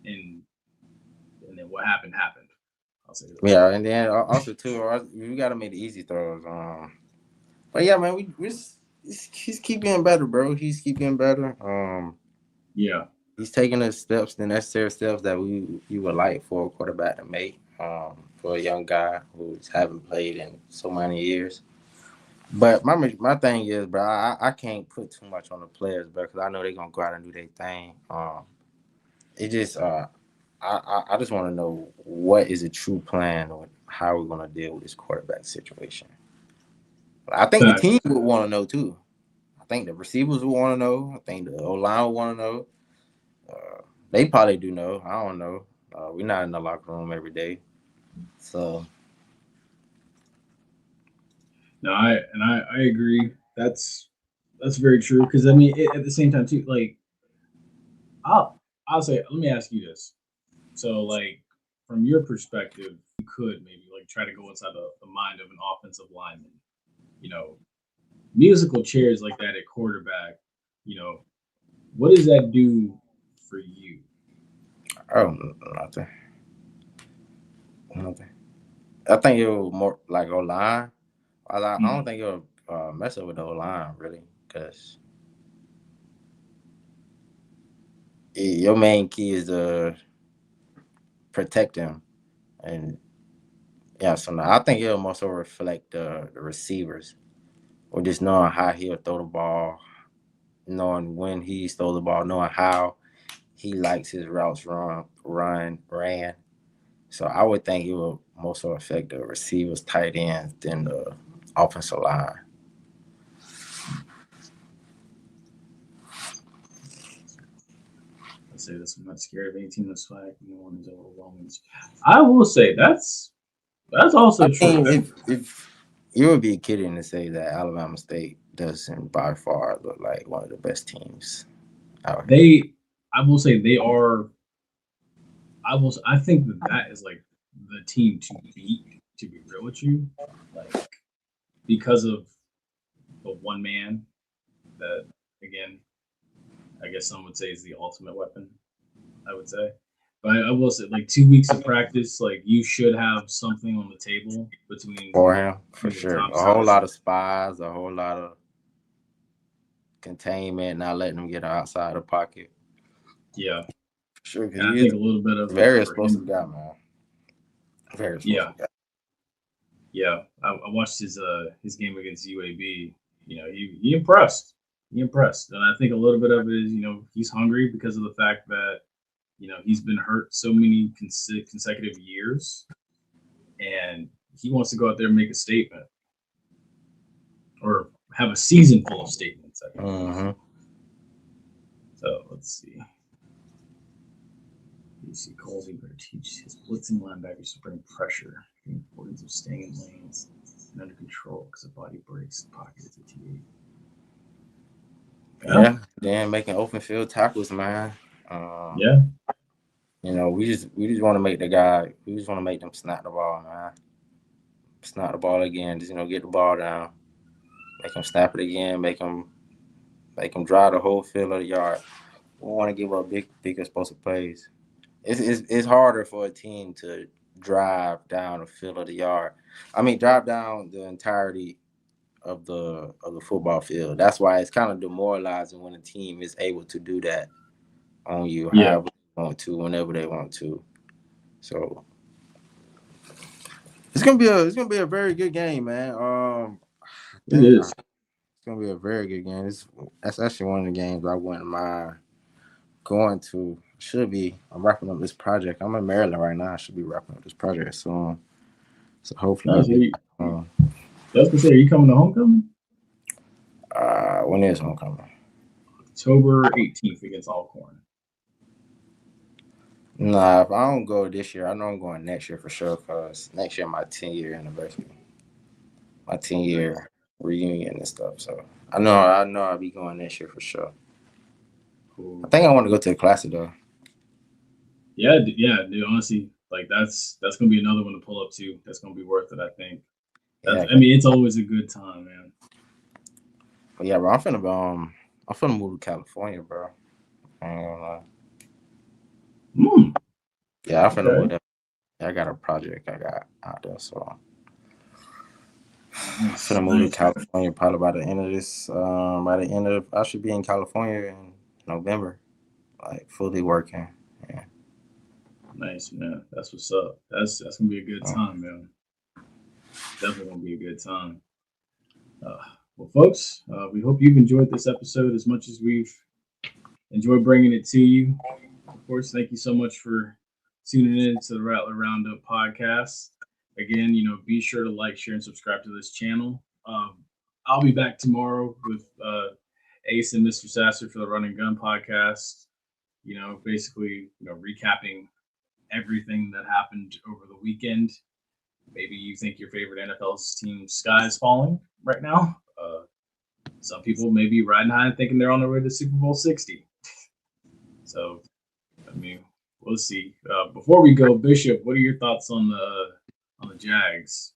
and then what happened. I'll say that. Yeah, and then also too, we got to make the easy throws. But yeah, man, he's keep getting better, bro. He's keep getting better. Yeah, he's taking the necessary steps that you would like for a quarterback to make. For a young guy who's haven't played in so many years. But my thing is, bro, I can't put too much on the players, bro, because I know they're gonna go out and do their thing. It just I just want to know what is a true plan on how we're gonna deal with this quarterback situation. I think the team would want to know too. I think the receivers would want to know. I think the O-line would want to know. They probably do know. I don't know. We're not in the locker room every day, so. No, I agree. That's very true. Because I mean, at the same time too, like I'll say, let me ask you this. So, like, from your perspective, you could maybe like try to go inside the mind of an offensive lineman. musical chairs like that at quarterback, what does that do for you? Oh, nothing. Nothing. I think it'll more like O line. I don't think it'll mess up with the O line really, because your main key is to protect him, and yeah. So now I think it'll more so reflect the receivers, or just knowing how he'll throw the ball, knowing when he stole the ball, knowing how he likes his routes ran. So I would think it will more so affect the receivers, tight ends, than the offensive line. I say this: I'm not scared of any team that's flag. No one is overwhelming. I will say that's I also true. mean, if you would be kidding to say that Alabama State doesn't by far look like one of the best teams out here. I will say they are. I think that is like the team to beat. To be real with you, like because of the one man that again, I guess some would say is the ultimate weapon. I would say. But I will say, like 2 weeks of practice, like you should have something on the table For him, for between the sure. top A whole side. lot of spies, a whole lot of containment, not letting him get outside the pocket. Yeah, For sure, because and I he is think a little bit a of very for him. explosive guy, man. Very Yeah, explosive guy. yeah. I watched his game against UAB. He impressed. He impressed, and I think a little bit of it is he's hungry because of the fact that he's been hurt so many consecutive years, and he wants to go out there and make a statement or have a season full of statements. I think. Mm-hmm. So let's see. You see, Colsey better teach his blitzing linebackers to bring pressure. The importance of staying in lanes and under control because the body breaks the pocket is a T8. Yeah, then making open field tackles, man. Yeah. We just want to make the guy. We just want to make them snap the ball, man. Snap the ball again. Just get the ball down. Make them snap it again. Make them drive the whole field of the yard. We want to give up big explosive plays. It's harder for a team to drive down the field of the yard. I mean, drive down the entirety of the football field. That's why it's kind of demoralizing when a team is able to do that on you, Yeah. however they want to, whenever they want to. So it's gonna be a very good game, man. I It think is. it's gonna be a very good game. That's actually one of the games I wouldn't mind going to. Should be. I'm wrapping up this project. I'm in Maryland right now. I should be wrapping up this project soon. So hopefully I'll Nice. be. I was gonna say, are you coming to homecoming? When is homecoming? October 18th against Alcorn. Nah, if I don't go this year, I know I'm going next year for sure. Cause next year my 10-year anniversary, my 10-year reunion and stuff. So I know I'll be going next year for sure. Cool. I think I want to go to the classic though. Yeah, dude. Honestly, like that's gonna be another one to pull up to. That's gonna be worth it. I think. Yeah, I mean, it's always a good time, man. but yeah, bro. I'm finna move to California, bro. I ain't gonna lie. Yeah, I'm finna Okay. move there. Yeah, I got a project I got out there, so I'm Nice. finna move to California probably by the end of this. By the end of I should be in California in November, like fully working. Yeah. Nice, man. That's what's up. That's gonna be a good time, man. Definitely gonna be a good time. Uh, well, folks, we hope you've enjoyed this episode as much as we've enjoyed bringing it to you. Of course, thank you so much for tuning in to the Rattler Roundup podcast. Again, be sure to like, share, and subscribe to this channel. I'll be back tomorrow with Ace and Mr. Sasser for the Run and Gun podcast. Basically, recapping everything that happened over the weekend. Maybe you think your favorite NFL team sky is falling right now. Some people may be riding high and thinking they're on their way to Super Bowl 60. So, I mean, we'll see. Before we go, Bishop, what are your thoughts on the Jags?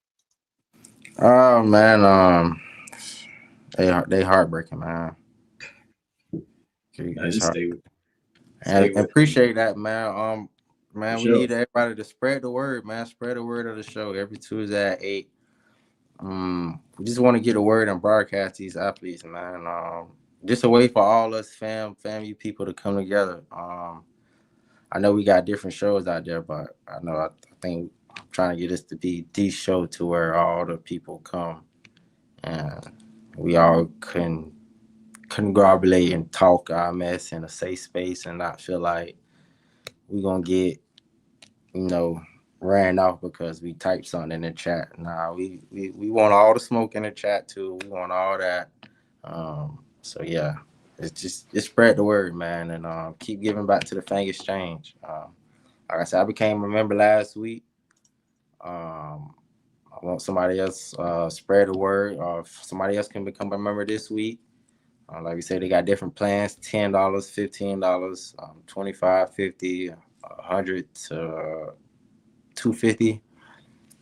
Oh man, They heartbreaking, man. I It's just hard. stay And with them appreciate that, man. for Man, we sure. need everybody to spread the word, man. Spread the word of the show every Tuesday at 8. We just want to get a word and broadcast these athletes, man. Just a way for all us FAMU people to come together. I know we got different shows out there, but I think I'm trying to get this to be the show to where all the people come and we all can congratulate and talk our mess in a safe space and not feel like we're gonna get, you know, ran off because we typed something in the chat. Nah, we want all the smoke in the chat too. We want all that. So yeah, it's spread the word, man, and keep giving back to the Fang Exchange. Like I said, I became a member last week. I want somebody else spread the word, or if somebody else can become a member this week. Like we said, they got different plans: $10, $15, 25, 50, 100 to 250.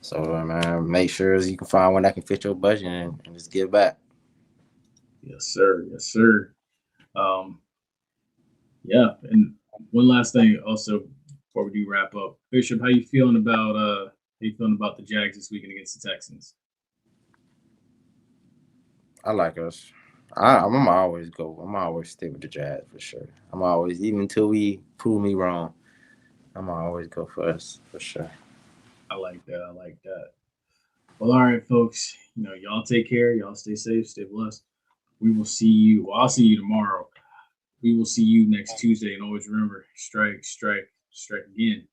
So man, make sure you can find one that can fit your budget and just give back. Yes, sir. Yes, sir. Um, yeah, and one last thing also before we do wrap up, Bishop, how you feeling about the Jags this weekend against the Texans? I like us. I'm gonna always go. I'm gonna always stick with the Jazz for sure. I'm always, even until we prove me wrong, I'm gonna always go for us for sure. I like that. I like that. Well, all right, folks. Y'all take care. Y'all stay safe. Stay blessed. We will see you. Well, I'll see you tomorrow. We will see you next Tuesday. And always remember, strike, strike, strike again.